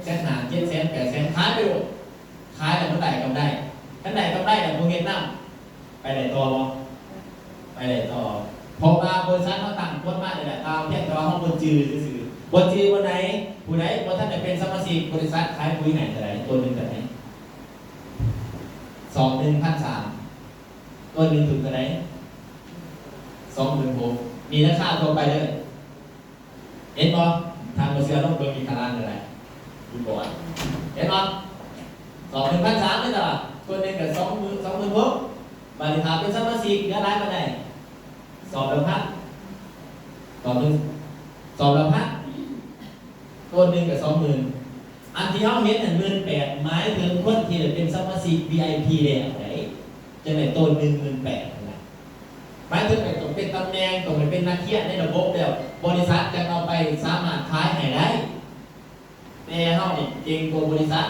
1,500,000 700,000 800,000ขายไปเลยขายแล้วเมื่อไหร่กำไรขั้นไหนกำไรแต่พวกเงินนั่งไปไหนต่อไปไหนต่อพอมาบริษัทเขาตั้งคนมากเลยแหละตามเพียงแต่ว่าห้องบนจืดซื่อบนจืดวันไหนผู้ใดบนท่านจะเป็นสมาชิกบริษัทขายปุ๋ยไหนแต่ไหนตัวหนึ่งแต่ไหน21,300ตัวหนึ่งถึงแต่ไหน26,000มีราคาตัวไปเลยเห็นป่ะทางบริษัทต้องเปิดมีตารางอะไรดูก่อนเห็นป่ะ21,300นี่ตลาดตัวหนึ่งกับ26,000บริษัทเป็นสมาชิกเนื้อร้ายมาไหน2,000,000ตัวหนึ่ง2,000,000ตัวหนึ่งกับ20,000อันที่เขาเห็น18,000หมายถึงคนที่เป็นสมาชิก VIP เลยไหนจะไหนตัวหนึ่ง18,000นะหมายถึงเป็นตำแหน่งต้องเป็นนักเขียนในระบบแล้วบริษัทจะเอาไปสามารถขายให้ได้แต่เขาเนี่ยเก่งกว่าบริษัท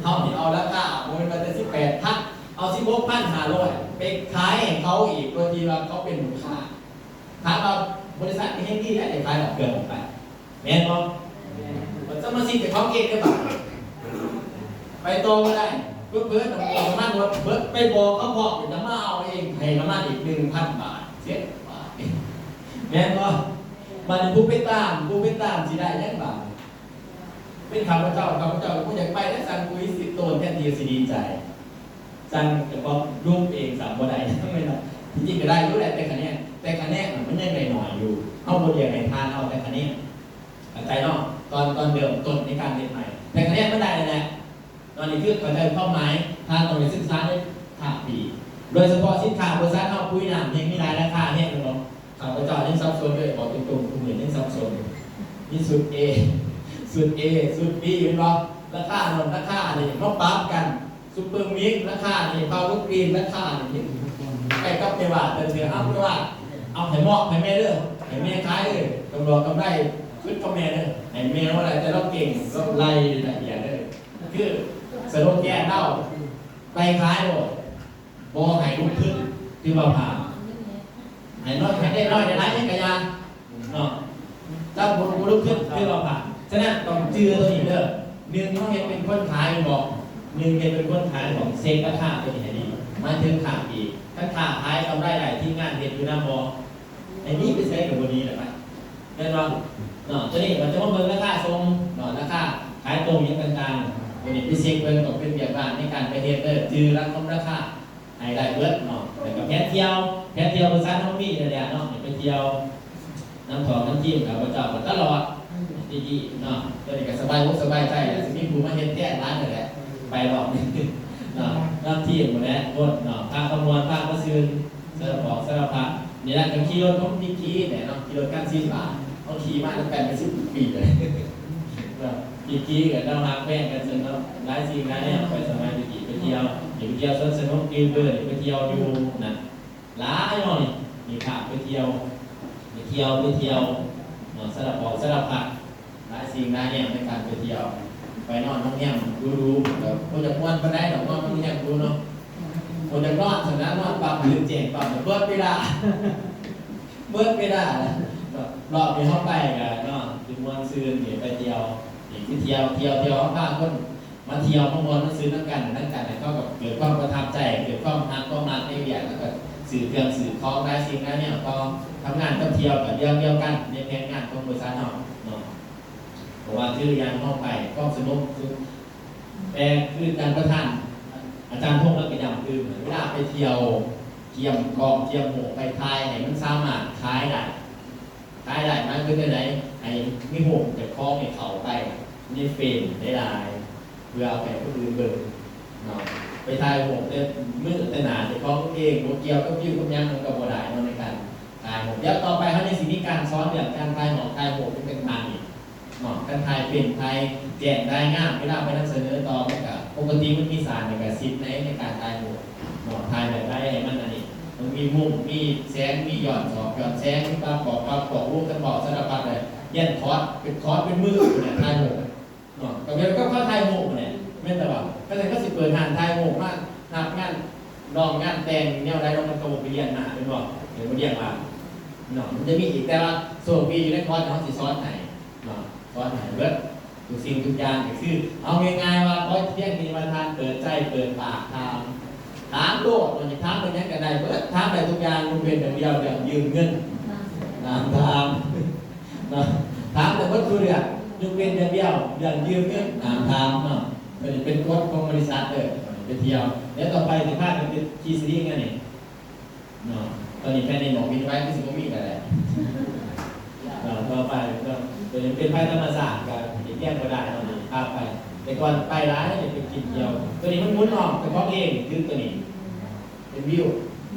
เขาเนี่ยเอาราคาบริษัทจะ18,000เอา16,500ไปขายให้เขาอีกโดยที่ว่าเขาเป็นลูกค้าถามว่าบริษัทที่ให้ที่ได้ขายแบบเกินออกไปแม่นบ่มันจะมาซิแต่เขาเก่งได้ป่ะไปโตก็ได้เพื่อน้ำมันรถเพื่อไปบอกเขาบอกจะมาเอาเองให้น้ำมันอีก1,000 บาทเสียบาทแม่นบ่มันผู้ไปตามสิได้ยังบาทเป็นข้าพเจ้าผู้อยากไปและสั่งปุ๋ย10 ต้นแค่ทีสิดีใจสั่งแต่พอรูปเอง3บ่ได้ไม่ได้จริงๆก็ได้รู้แหละแต่คะแนนมันยังหน่อยอยู่เอาบทเรียนในทานเอาแต่คะแนนใจเนาะตอนเดิมต้นในการเรียนใหม่แต่คะแนนไม่ได้เลยนะตอนนี้คือเข้าใจเป้าหมายทานต้องไปศึกษาได้ข่าวปีโดยเฉพาะสินค้าบริษัทเอาปุ๋ยน้ำยังมีรายราคาเนี่ยเนาะข่าวประจอยังซับซ้อนด้วยบอกตรงๆคุณเหมือนยังซับซ้อนมีสุด A สุด B เป็นบ่ราคาเนาะราคาเนี่ยมาปรับกันซุปเปอร์มิกราคาเนี่ยพาวเวอร์กรีนราคาเนี่ยไปกับเทวาเดินเถื่อเอาเทวาเอาให้เหมาะให้แม่เด้อให้แม่ขายเลยกำลังกำไรขึ้นกับแม่เด้อให้แม่ว่าอะไรแต่เราเก่งเราไล่ละเอียดเด้อคือสโลแกนเล่าไปขายโลดโบให้ลุกขึ้นคือบ่ผ่าให้น้อยให้ได้น้อยได้หลายให้กระยานเนาะเจ้าบุลุกขึ้นคือบ่ผ่าฉะนั้นต้องจื้อตัวนี้เด้อหนึ่งเขาเห็นเป็นคนขายบอกหนึ่งเห็นเป็นคนขายของเซ็กราคาเป็นอย่างนี้มาถึงขาดอีกถ้าขาดขายเอาได้หลายที่งานเห็นอยู่น้ำมอไอ้นี้เป็นเซ็กกับบดีหรือเปล่าเห็นป่ะเนาะตัวนี้มันจะมาเบิ่งราคาทรงเนาะราคาขายตรงอย่างต่างๆตัวนี้พิเศษเบิ่งต้องเป็นเกี่ยวกับในการไปเฮ็ดเด้อจื้อรักคำราคา ให้ได้เบิดเนาะแล้วก็แพทเที่ยวบริษัทน้องมีเนี่ยแหละเนาะไปเที่ยวน้ำทองน้ำจิ้มกับพระเจ้าตลอดดีๆเนาะตัวนี้ก็สบายมุกสบายใจสิมีผู้มาเฮ็ดแท้ร้านนี่แหละไปรอบนี้เนาะน้ำที่หมดแล้วรถเนาะพาคำนวณพาก็ซื้อเสื้อบอกเสื้อผ้านี่แหละขี่รถของพี่กี้เนี่ยเนาะขี่รถกัน10 บาทเขาขี่มาตั้งแต่เป็น10 ปีเลยพี่กี้กับเราฮักแป้งกันจนเนาะหลายสิ่งหลายเนี่ยไปสมัยพี่กี้ไปเที่ยวสวนสนุกกินเบอร์ไปเที่ยวอยู่นะหลายหน่อยมีข่าวไปเที่ยวสลับบอกสลับผักหลายสิ่งหลายเนี่ยในการไปเที่ยวไปนอนน้องแง่มดูแบบคนจะม้วนไปได้ดอกนอนน้องแง่มดูเนาะคนจะนอนฉะนั้นนอนปรับหรือเจ็บปรับเบิดไม่ได้รอบนี้เข้าไปกันเนาะถึงวันซื้อเนี่ยไปเที่ยวอีกที่เที่ยวข้างคนมาเที่ยวมาซื้อนั่งกันเข้ากับเกิดความประทับใจเกิดความรักความรักในเบียร์แล้วก็สื่อเครื่องสื่อคล้องได้สิ่งนั้นเนี่ยก็ทำงานก็เที่ยวกับเดียวกันในแผนงานของบริษัทเนาะเพราะว่าชื่อยางเข้าไปก็สนุกแต่คือการประทานอาจารย์พงษ์และกิจกรรมคือเหมือนเวลาไปเที่ยวเทียมกองเทียมหมูไปทายไหนมันสามารถขายได้มันคือไหนไอ้มีหงจะคล้องในเขาไปนี่เฟรมได้ลายเพื่อเอาไปผู้อื่นเบิกเนาะไปทายหงแต่มือแต่หนาจะคล้องเองโมเกียวก็ยิ้วก็ยังมันก็บ่ได้เนาะในการทายหงเดี๋ยวต่อไปเขาในสิ่งที่การซ้อนเรื่องการทายหงทายหงเป็นทางอีกเนาะการทายเป็นทายแจกได้ง่ายเวลาไปนำเสนอต่อมันกับปกติมันมีสารในการซิปในการทายหงเนาะทายแบบได้ให้มันอันนี้มันมีมุมมีแสงมีหย่อนแสงมีปลาบอกรูปกันบอกสารพัดเลยยันคอร์สเป็นมือเนี่ยทายหงเนาะกับเดี๋ยวก็เข้าทายหงเนี่ยไม่แต่ว่าก็สิเปิดหานทายหงมากนับงานลองงานแต่งเนี่ยอะไรเรามันโตไปเรียนมาเป็นบอกเดี๋ยวมาเรียนมาเนาะมันจะมีอีกแต่ว่าส่วนปีอยู่ในคอร์สเขาสิซ้อนไหนเนาะซ้อนไหนเบิดทุกสิ่งทุกอย่างก็คือเอาง่ายๆว่าก็เที่ยงมีมาทานเปิดใจเปิดปากถามโลกมันจะถามไปยังกันได้เบิดถามไปทุกอย่างมันเป็นแบบเดียวแบบยืมเงินถามเนาะถามแต่วัตถุเรื่องยกเว้นเดียวเรื่องยืมเงินถามเนาะเป็นกฎของบริษัทเลยไปเที่ยวแล้วต่อไปถึงภาคเป็นคีซีรีส์ไงนี่เนาะตอนนี้แค่ในหมอกมีไว้ที่สิบมีกันแหละต่อไปก็เป็นไพ่ธรรมศาสตร์กับแก้ก็ได้ตอนนี้ภาพไปแต่ก่อนไปร้านเนี่ยเป็นกินเดียวตัวนี้มันมุนออกแต่เพราะเองคือตัวนี้เป็นวิว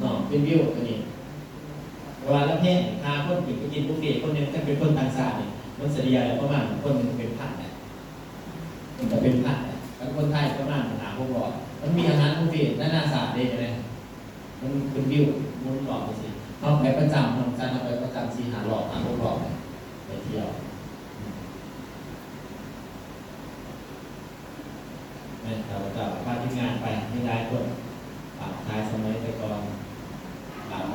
เนาะเป็นวิวตัวนี้เวลาแล้วแพงพาคนกินไปกินบุฟเฟ่คนนึงถ้าเป็นคนต่างชาติเนี่ยมันเสียแล้วประมาณคนนึงเป็นพันเนี่ยมันจะเป็นพันแล้วคนไทยประมาณ600มันมีอาหารบุฟเฟ่ต์นานาศาสตร์ได้ไหมมันเป็นวิวมุนออกไปสิเอาไปประจำทำการเอาไปประจำ4-5 รอบ6 รอบไปเที่ยวเราจะพาทีมงานไปให้ได้คนทายสมัยแต่ก่อน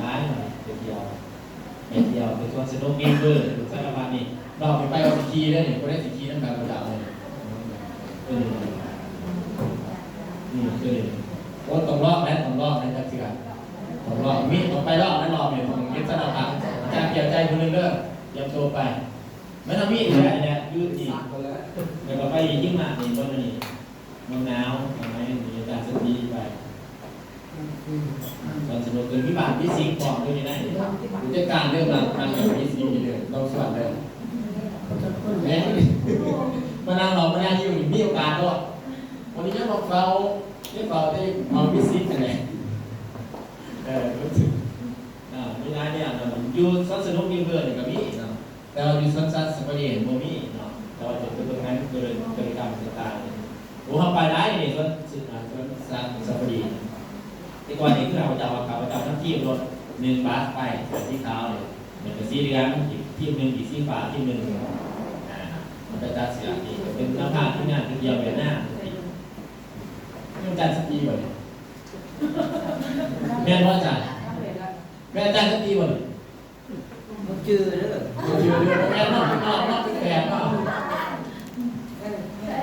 ร้ายหน่อยไปเที่ยวเป็นคนสนุกเกมเบอร์ถูกสารพัดนี่เราไปเอาสีคีได้เนี่ยก็ได้สีคีน้ำตาลกระดาษเลยว่าต้องรอบนะจักเสือต้องรอบมีต้องไปรอบนั้นรอบเนี่ยผมเก็บสนามพักจากเกี่ยวใจคนนึงเด้อยับโตไปไม่ทำมีดเลยเนี่ยยืดอีกแล้วก็ไปยิ่งมากนี่คนนี้มะนาวอะไรนี่อาจารย์สตีไปตอนสนุกเลยพี่บาทพี่ซิงก่อนด้วยนี่ได้ผู้จัดการเรื่องการแบบพี่ซิงเลยเราสวัสดีแม่มะนาวเรามะนาวอยู่มีโอกาสด้วยวันนี้จะบอกเราได้เอาพี่ซิงกันเลยรู้สึกมีร้านเนี่ยอยู่สนุกมีเพื่อนกับพี่แต่เราอยู่สั้นๆสปาเกตโมมี่เนาะแต่ว่าจะเป็นตรงนั้นเกิดกรรมสไตล์ผมทำไปได้เนี่ยส่วนสัปดีที่ก่อนนี้คือเราจะทั้งทีมรถ1 บัสไปที่เท้าเลยเหมือนกับสีเหลืองทีมหนึ่งอีกสีฟ้าทีมหนึ่งมันจะจัดเสียอีกเป็นน้ำผ้าที่งานเป็นเดียวแบบหน้ามันจัดสตีบ่อยแม่ว่าจัดแม่จัดสตีบ่อยมันจืดเลยแม่นอกเป็นแฟนเปล่า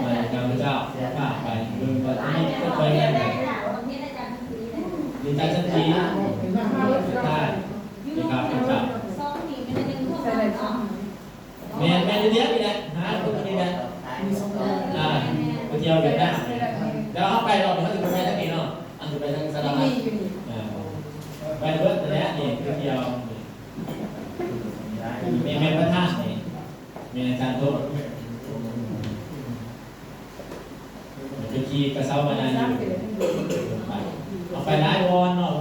ไปกับพระเจ้าเสียผ้าไปมึงก็ไม่ไปแน่เลยดีใจสักทีได้ดีครับแม่เดียวนี่แหละหาคนนี้แหละไปเที่ยวเวียดนามแล้วเขาไปรอบนี้เขาจะไปทั้งนี้เนาะ จะไปทางสาร ที่ พัด นี่อยู่นี่ ไปเบิร์ดแล้วนี่คือเดียวมีแม่พระธาตุนี่มีอาจารย์โตจะขี่กระเซ้ามานานอยู่เอาไปร้ายวอนเนาะ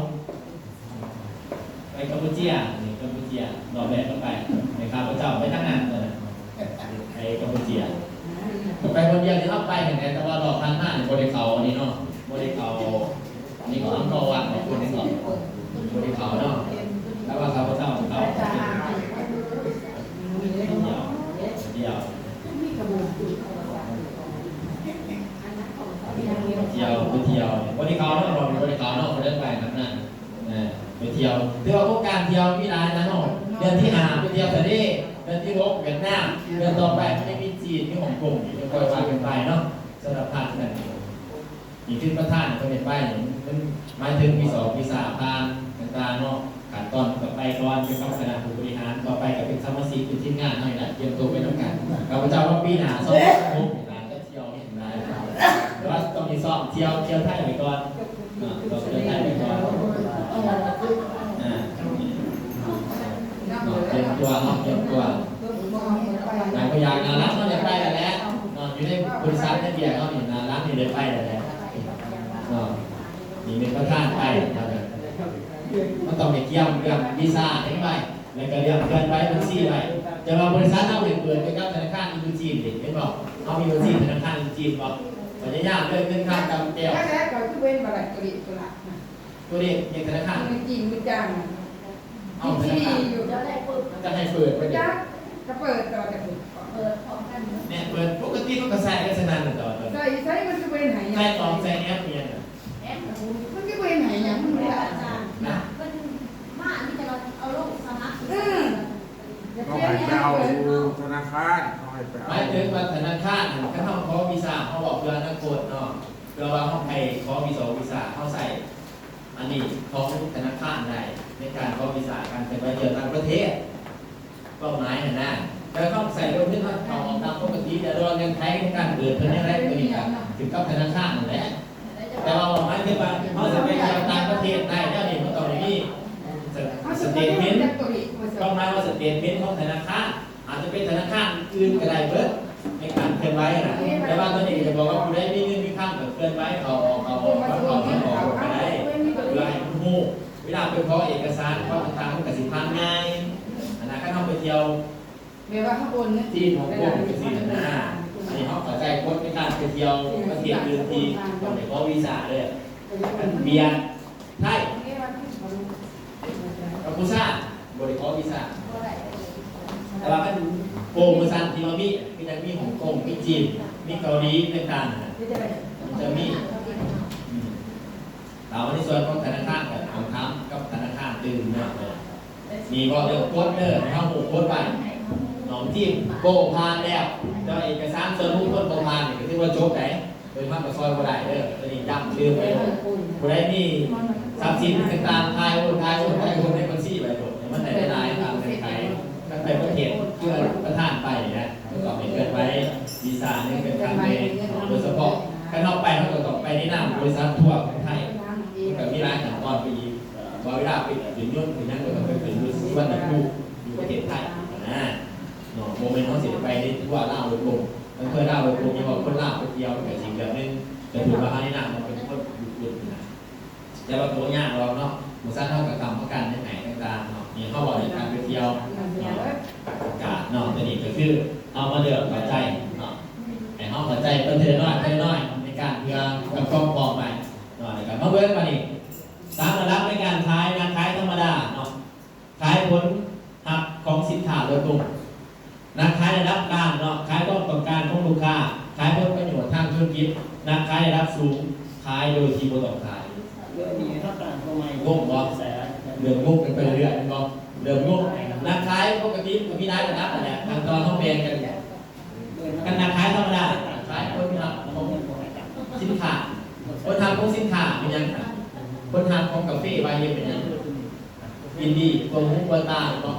ไปกัมพูชีนี่กัมพูชีดอกแรกก็ไปในข้าพเจ้าไปทั้งนั้นเลยไปกัมพูชีไปคนเดียวที่เข้าไปเห็นแต่ว่าดอกทางหน้าบริเขานี่เนาะบริเขานี่ก็อังกอวัดของคนนี้ก่อนบริเขาเนาะแล้วว่าข้าพเจ้าเขาเดียวไปเที่ยวบริเขาเนาะบริเขาเนาะคนเดินไปครับนั่นไปเที่ยวถือว่าพวกการเที่ยวมีร้านนะเนาะเดือนที่5ไปเที่ยวทะเลเดือนที่6เวียดนามเดือนต่อไปไม่มีจีนมีฮ่องกงมีคอยว่ากันไปเนาะสำหรับภาคนั้นอีกขึ้นประธานก็เป็นไปมันหมายถึงปี2ปี3ผ่านต่างๆเนาะขั้นตอนต่อไปก่อนเป็นคณะผู้บริหารต่อไปก็เป็นสมาชิกเป็นทีมงานหน่อยนะเตรียมตัวไปต้องกันข้าพเจ้าว่าปีหน้าซ้อมทุกร้านก็เที่ยวเห็นได้แต่ว่าต้องมีซ้อมเที่ยวไทยไปก่อนต้องเที่ยวไทยไปก่อนเตรียมตัวหลายอย่างนารักมันจะไปแล้วอยู่ในบริษัทนี่เดียวเขาเห็นนารักนี่เลยไปแล้วมีเป็นประธานไปมันต้องไปเกี่ยวเรื่องวีซ่าทั้งใบแล้วก็เรื่องเงินใบบัญชีใบแต่ว่าบริษัทเราเปิดไปกับธนาคารอินโดจีนเห็นบอกเขามีบัญชีธนาคารอินโดจีนบอกมันจะยากเลยเงินค่าจำเกี่ยว แรกก็คือเว้นมาหลายตัวตัวละ ตัวนี้ยังธนาคาร มันจริงมันจัง เอาธนาคารจะให้เปิดไปเดี๋ยว จะเปิดต่อจะเปิด เนี่ยเปิดปกติเขาก็ใส่กันสนั่นต่อเลย ใส่มันจะเว้นหาย ใส่ตองใส่แอปเพียง มันจะเว้นหายยังมันไม่ได้ เขาให้ไปเอาธนาคารเขาให้ไป ห เอา มายถึงว่าธนาคารเขาต้องขอวีซ่าเขาบอกเพื่อนนักกฎเนาะเพื่อว่าเขาไปขอวีซ่าเขาใส่อันนี้ของธนาคารใดในการขอวีซ่าการไปเที่ยวต่างประเทศเป้าหมายนะ แล้วต้องใส่ลงที่ว่าเอาตามปกติจะโดนเงินไทยในการเปิดเป็นยังไงก็ดีกันถึงกับธนาคารนั่นแหละแต่ว่าหมายถึงว่าเขาจะไปเที่ยวต่างประเทศได้แล้วนี่มันต้องมีสเตทเมนต์ต้องหมายว่าสเตทเมนต์ของธนาคารอาจจะเป็นธนาคารอื่นก็ได้เบิดในการเคลื่อนไหวนะแต่ว่าตอนนี้จะบอกว่าคุณได้มีเงินมีข้ามกับเคลื่อนไหวเขาก็ได้เพื่อให้ผู้เวลาไปขอเอกสารข้อต่างๆมันกสิพันง่ายนะก็ต้องไปเที่ยว เรียกว่าข้างบนเนี่ย ที่ของพวกเป็นสิ่งหน้าอันนี้เขาเข้าใจคนในการไปเที่ยวประเทศอื่นที่ต้องไปขอวีซ่าเลยเบียร์ไทยกัมพูชาบริขอวีซ่าแต่ว่าก็โปรโมชั่นที่เรามีก็จะมีฮ่องกงมีจีนมีเกาหลีต่างๆมันจะมีแต่วันนี้ส่วนของธนาคารกับของทำกับธนาคารตื่นมากเลยมีก็เรื่องโค้ดเนอร์เข้าหมู่โค้ดไปหนองที่โก้พานแล้วเจ้าเอกสารเซอร์ลูกต้นโก้พานนี่ก็ถือว่าโจ๊กไหนโดยมากกับซอยบ่ได้เด้อตัวนี้ย้ำลืมไปบ่ได้นี่ทรัพย์สินต่างๆทายโอนในบัญชีไปหมดมันไหนได้หลายตามเงื่อนไขตั้งแต่ประเทศเพื่อประทานไปนะก็ไม่เกินไปวีซ่านี่เป็นการไปโดยเฉพาะข้างนอกไปเขาก็ต้องไปในนามบริษัททั่วประเทศไทยก็มีร้านขั้นตอนไปอีกว่าเวลาไปถึงยุ่นถึงนั้นก็ต้องไปถึงสุวรรณภูมิอยู่ประเทศไทยนะโมเมนต์เขาเสียไปในทั่วล่าโดยตรงมันเคยล่าโดยตรงยังบอกคนล่าไปเดียวแต่จริงแบบนึงจะถือว่าในนามมันเป็นคนยุดนะแต่ว่าตัวยากเราเนาะมุสาเท่ากับกรรมประกันในไหนต่างๆเนาะนี่เขาบอกในการไปเที่ยวประกาศเนาะตัวนี้ก็คือเอามาเดือดปัจจัยเนาะไอ้ห้องปัจจัยเป็นเทน้อยในการเพื่อกับกองบอกใหม่เนาะในการมาเบิ้ลมานี่สามระดับในการขายนะขายธรรมดาเนาะขายผลหักของสินค้าโดยตรงนักขายระดับกลางเนาะขายความต้องการของลูกค้าขายผลประโยชน์ทางธุรกิจนักขายระดับสูงขายโดยที่บ่ต้องขาย เรื่องนี้ถ้าต่างทำไม งงบ่เรื่องงงกันไปเรื่อยๆบ่เรื่องงงนักขายปกติก็มีได้ระดับนั่นแหละทางตอนต้องแบ่งกันนักขายธรรมดาขายคนทำของสินค้าคนทำของสินค้าเป็นยังไงคนทำของกาแฟใบเย็นเป็นยังยินดีตัวมุกตัวตาเนาะ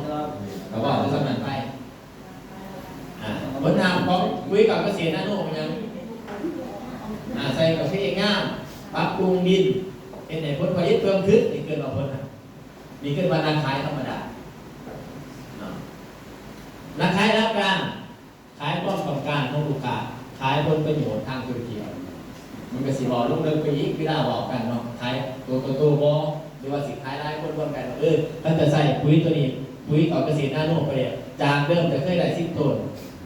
ก็ว่าจะสำนักไปคนทำของคุยกับเกษตรนาโนเป็นยังใส่กาแฟง่ามปรับปรุงดิน เป็นในผลผลิตเพิ่มขึ้นนี่เกินมาผลนะมีขึ้นมานักขายธรรมดานักขายรับการขายความต้องการของลูกค้าขายผลประโยชน์ทางธุรกิจมันก็สิบอกลูกเดินไปอีกเวลาบอกกันเนาะขายตัวบอหรือว่าสิขายได้คนร่วมกันถ้าจะใส่ปุ๋ยตัวนี้ปุ๋ยต่อเกษตรนาโนไปจากเดิมจะเคยได้10 ต้น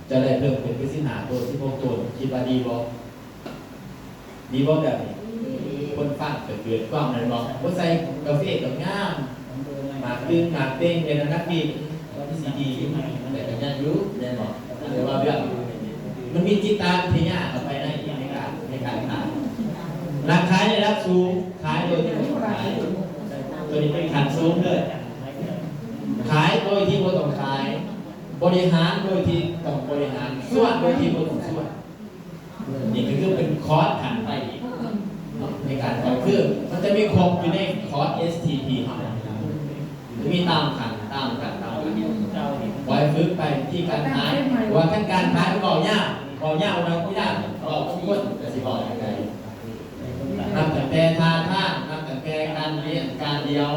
จะได้เพิ่มเป็น15 ต้น16 ต้นคิดว่าดีบ่แบบนี้คนฟังเกิดความนั้นบอกว่าใส่กาแฟกับงามหมากตึงหมากเต้งเป็นนักบินซีดีแต่ก็ยังรู้ได้บอกแต่ว่าเรื่องมันมีจิตตาวิทยาต่อไปในการขายราคาได้รับสูงขายโดยที่ไม่ต้องขายตัวนี้เป็นขันสูงเลยขายโดยที่ไม่ต้องขายบริหารโดยที่ต้องบริหารส่วนโดยที่ไม่ต้องส่วนนี่ก็คือเป็นคอร์สขันไปอีกในการขายคือมันจะมีครบอยู่ในคอร์ส STP ครับมีตามขันไว้ฝึกไปที่การขายว่าการขายมันบอกยากเราไม่ได้เราต้องพูดแต่สิบอกยังไงนับแต่ท่านับแต่การเรียนการเดียว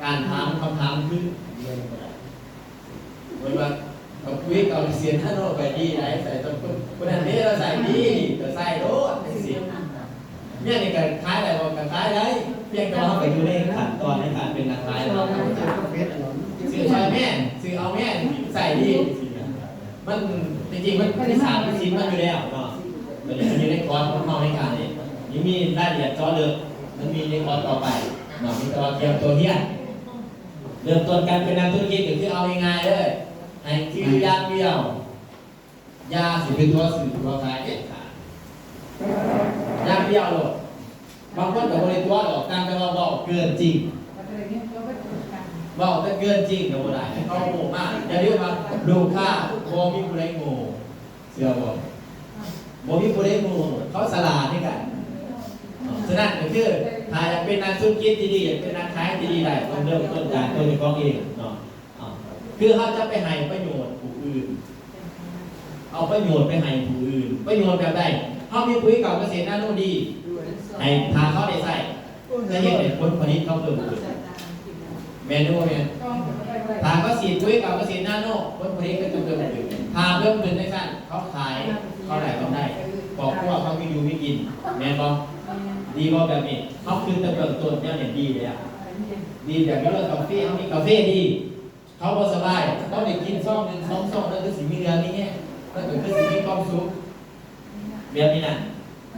การถามคำถามคือเหมือนว่าเราคุยกับเสียงท่านโน้ไปดีไหนใส่ตรงคนนั้นนี้เราใส่ดีแต่ใส่โน้ตเสียงเนี่ยนี่การขายอะไรบอกการขายได้เพียงแต่ว่าไปอยู่ในขั้นตอนในการเป็นนักขายเราซื้อใช้แม่ซื้อเอาแม่ใส่ดีมันจริงๆมันที่3ที่10มันอยู่แล้วเนาะมันอยู่ในคอร์สของเราในการนี้ยังมีรายละเอียดจ่อลึกมันมีในคอร์สต่อไปเนาะมีตัวเกี่ยวตัวเฮียเริ่มต้นการเป็นนักธุรกิจก็คือเอาง่ายๆเลยให้คือยางเดียวยาสิเป็นตัวสื่อตัวขายเด็ดขาดยางเดียวหรอกบางคนกับบริตัวหรอกการจะมาบอกเกินจริงบอกแต่เกินจริงเดี๋ยวบ่ได้เขาโง่มากอย่าเรียกว่าดูค่าโมมีผู้ใดโง่เชื่อบ่โมมีผู้ใดโง่เขาสลาดนี่กันฉะนั้นก็คือถ้าอยากเป็นนักธุรกิจที่ดีอยากเป็นนักขายที่ดีได้ต้องเริ่มต้นจากตัวเจ้าของเองเนาะคือเขาจะไปให้ประโยชน์ผู้อื่นเอาประโยชน์ไปให้ผู้อื่นประโยชน์แบบใดเขามีปุ๋ยเก่าเกษตรนาโนดีให้พาเขาได้ใส่จะเห็นผลผลิตเขาเพิ่มขึ้นเมนูเนี่ยถ้าเขาสีดปุ๋ยเก่าเกษตรนาโนผลผลิตก็จะเพิ่มขึ้นถ้าเพิ่มขึ้นได้สั้นเขาขายเขาได้ก็ได้บอกว่าเขามีอยู่มีกินแม่บอกดีบอกแบบนี้เขาคือตะเบิกต้นเนี่ยดีเลยอ่ะดีแบบนี้เรากาแฟเขามีกาแฟดีเขาพอสบายเขาได้กินซ่อมหนึ่ง2 ซ่อมแล้วคือสีมีเรืองนี่เนี่ยแล้วก็คือสีมีความสุขแบบนี้นะ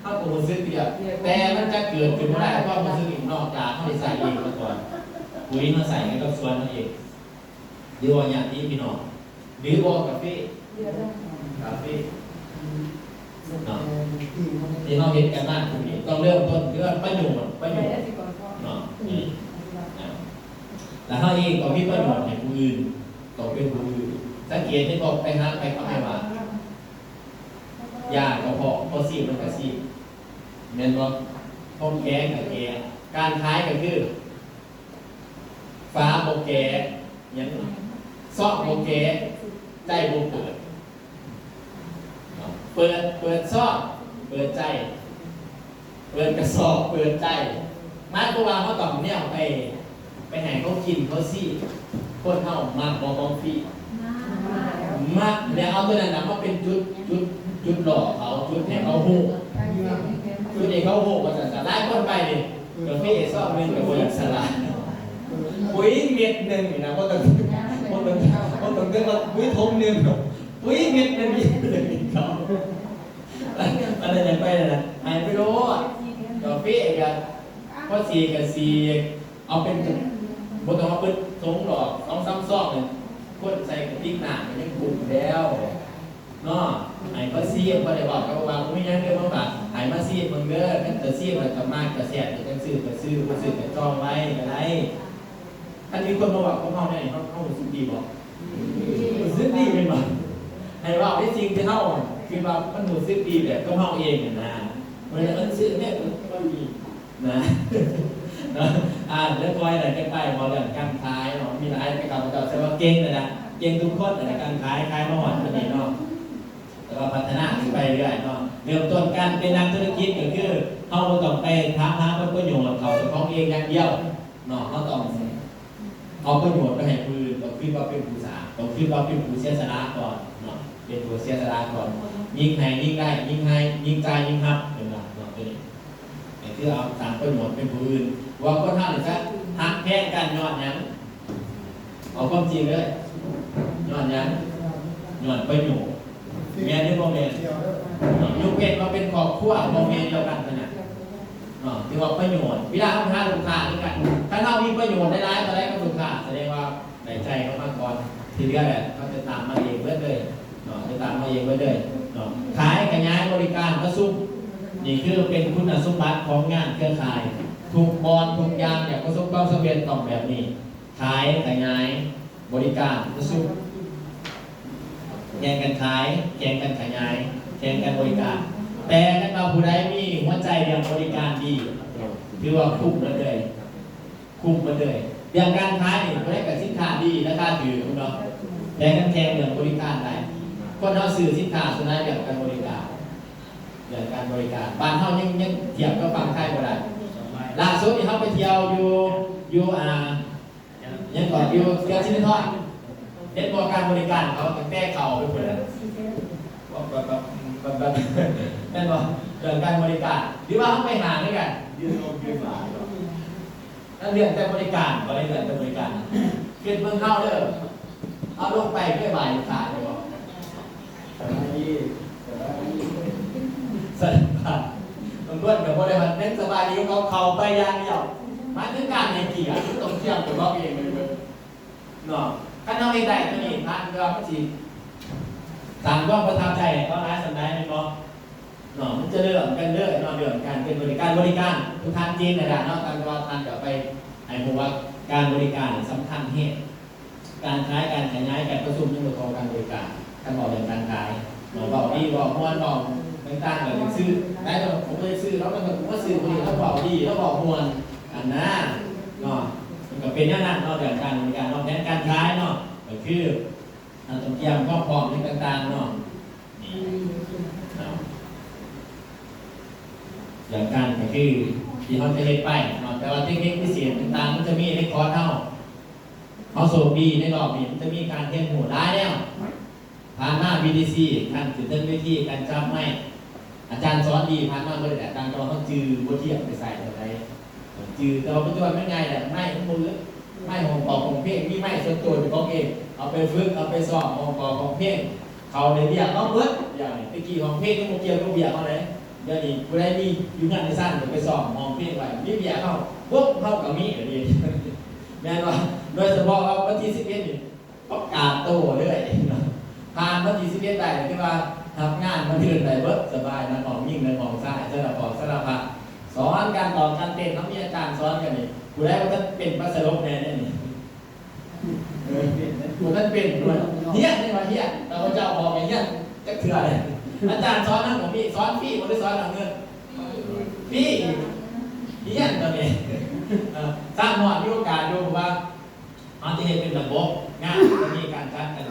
เขาคงรู้สึกเดียวแต่มันจะเกิดขึ้นไม่ได้เพราะมันซื้ออีกนอกจากเขาได้ใส่เองมาก่อนปุ๋ยมาใส่ให้กับสวนนั่นเองดีว่าอย่างนี้พี่น้องดีว่ากาแฟที่เราเห็นกันมากทีนี้ต้องเริ่มต้นคือประโยชน์เนาะแล้วเขาเองก็มีประโยชน์ให้ผู้อื่นก็เป็นผู้อื่นสังเกตที่บอกไปหาใครก็ไม่ว่ายาก็พอซีมันก็ซีเน้นว่าพอแก่กับแก่การขายก็คือฟ้าโบแก่ยังซอกโบแก่ใจโบเปิดซอกเปิดใจเปิดกระสอบเปิดใจมาตัววางเขาตอบเนี่ยไปไหนเขากินเขาซี่คนเท่ามากบอกฟรีมากแล้วเอาตัวนั้นนะมาเป็นจุดหล่อเขาจุดให้เขาหูจุดให้เขาหูมาสั่งไล่คนไปดิเดี๋ยวพี่เอซอกนึงกับคนสลายปุ๋ยเม็ดหนึ่งนะก็ต้องเกิดว่าปุ๋ยทงหนึ่งปุ๋ยเม็ดหนึ่งเขาอะไรอย่างไปเลยนะหายไปรู้เดี๋ยวพี่กับพ่อซีกับซีเอาเป็นบนตัวมาปึ๊ดทงหลอกต้องซ้ำซอกเนี่ยคนใส่กระติกหนามันยังบุกแล้วเนาะหายมาซีพอได้บอกกับว่าไม่ยังเรื่องว่าหายมาซีมึงเด้อกันแต่ซีมันจะมากกระเสียดจะซื้อมาซื้อจองไว้อะไรท่านมีคนมาบอกเขาเนี่ยเขาซื้อดีบอกซื้อดีเป็นมั้งให้ว่าไม่จริงที่เขาคือว่ามันหนูซื้อดีแบบก็เขาเองนะมันจะซื้อเนี่ยก็มีนะแล้วคอยอะไรกันไปพอเรื่องการขายมีอะไรไปกับเราแต่ว่าเก่งเลยนะเก่งทุกคนในการขายมาหอดตัวนี้เนาะแล้วก็พัฒนาขึ้นไปเรื่อยเนาะเริ่มต้นการเป็นนักธุรกิจก็คือเขาต้อง ไปถามหาผลประโยชน์เขาเฉพาะเองอย่างเดียวเนาะเขาต้องเอาประโยชน์ไปให้ผู้อื่นต้องคิดว่าเป็นผู้สาต้องคิดว่าเป็นผู้เสียสละก่อนเนาะเป็นผู้เสียสละก่อนยิ่งให้ยิ่งได้ยิ่งให้ยิ่งใจยิ่งรับเป็นเนาะตัวนี้คือเอาสารประโยชน์เป็นผู้อื่นว่าคนท่านจะหักแพงกันย้อนยังเอาความจริงเลยย้อนยังย้อนประโยชน์เมียนี่โมเมนต์ยุคเพศมาเป็นครอบครัวโมเมนต์เดียวกันนะที่ว่าประโยชน์เวลาเขาทานลูกค้าด้วยกันถ้าเรามีประโยชน์ได้ร้ายก็ได้กับลูกค้าแสดงว่าในใจเขามาก่อนทีเดียวแหละเขาจะตามมาเองเรื่อยเลยจะตามมาเองเรื่อยเลยขายขยายบริการก็ซุ้มนี่คือเป็นคุณสมบัติของงานเครือข่ายทุกบอลทุกอย่างอยากประสบความสำเร็จต้องแบบนี้ขายขยายบริการก็ซุ้มแข่งกันขายแข่งกันขยายแข่งกันบริการแต่ถ้าเราผู้ใดมีหัวใจเรื่องบริการดีถือว่าคุ้มมาเลยคุ้มมาเลยเรื่องการขายนี่ผู้ใดกับสินค้าดีราคาถือคุณเนาะแต่กันแข่งเรื่องบริการได้คนเราสื่อสินค้าสุดท้ายเรื่องการบริการเรื่องการบริการบ้านเฮายังเทียบกับฝั่งไทยบ่ได้ล่าสุดที่เฮาไปเที่ยวอยู่ยังก่อนอยู่เที่ยวชินทอดเห็นบริการบริการเขาตั้งแต่เขาไปหมดเลยนั่นบอกเรื่องการบริการหรือว่าเขาไปหาด้วยกันยืนลงยืนหลายนั่นเรื่องแต่บริการก็เลยเรื่องแต่บริการเกิดเมืองเข้าเลยเอาลงไปเพื่อบ่ายขาดเลยบอกสวัสดีครับบางคนกับบริษัทเน้นสบายดีเขาไปยางเดียวมาถึงการในกี่อ่ะต้องเที่ยวกับเขาเองเลยเนาะถ้าเราไม่ได้ตัวนี้ท่านก็ไม่จีต่างก็ประทับใจเขาร้ายสันได้ไหมบอกเนาะมันจะเรื่องกันเรื่องเนาะเรื่องการเป็นบริการทุกท่านจริงนะจ๊ะเนาะการว่าท่านจะไปไอ้ผมว่าการบริการสำคัญเหตุการขายการขยายการประชุมเรื่องของการบริการการบอกอย่างการขายเนาะบอกดีบอกมวลบอกต่างๆแบบซื้อได้แต่ผมไม่ได้ซื้อแล้วก็ผมก็ซื้อคนอื่นแล้วบอกดีแล้วบอกมวลอันนั้นเนาะมันก็เป็นอย่างนั้นเนาะเรื่องการบริการเนาะแทนการขายเนาะก็คือต้องเตรียมความพร้อมต่างๆเนาะอย่างการก็คือที่เขาจะเห็นไปเนาะแต่ว่าเทคนิคพิเศษต่างๆมันจะมีในคอร์สเขาโซบีในรอบนี้มันจะมีการเทียนหูได้แล้วผ่านหน้า BDC การถือเต้นเวทีการจำไม่อาจารย์สอนดีผ่านหน้าก็ได้แต่การตอนเขาจือบทเทียบไปใส่อะไรจือแต่ว่าปัจจุบันไม่ง่ายแต่ไม่ทั้งมือไม่ของปอกของเพลงที่ไม่ส่วนตัวเป็นของเองเอาไปฝึกเอาไปสอบของปอกของเพลงเขาในเบียร์เขาเบิดอย่างตะกี้ของเพลงที่โมเกียวก็เบียร์เขาเลยเดี๋ยวนี้ผู้ใดมีอยู่งานในสั้นจะไปสอบมองเพลงไว้มีเบียร์เข้ากับมีอะไรดีแม่นว่าโดยเฉพาะเอาวันที่11นี่ประกาศโตเลยผ่านวันที่11ได้ที่ว่าทำงานมาเดือนได้เบิดสบายนะของยิ่งในของซ่าเจ้าหน้าของสารพัดสอนการตอบการเต้นเขามีอาจารย์สอนกันนี่ผู้ใดว่าจะเป็นพระสรุปแน่นี่ผู้ท่านเป็นเฮียนี่ว่าเฮียแต่พระเจ้าบอกอย่างเฮียจะเถื่อนเลยอาจารย์สอนนั่นผมพี่สอนพี่ผมได้สอนหนังเงินพี่เฮียตอนนี้สร้างหอดมีโอกาสดูว่าเขาจะเห็นเป็นระบบงานจะมีการจัดกัน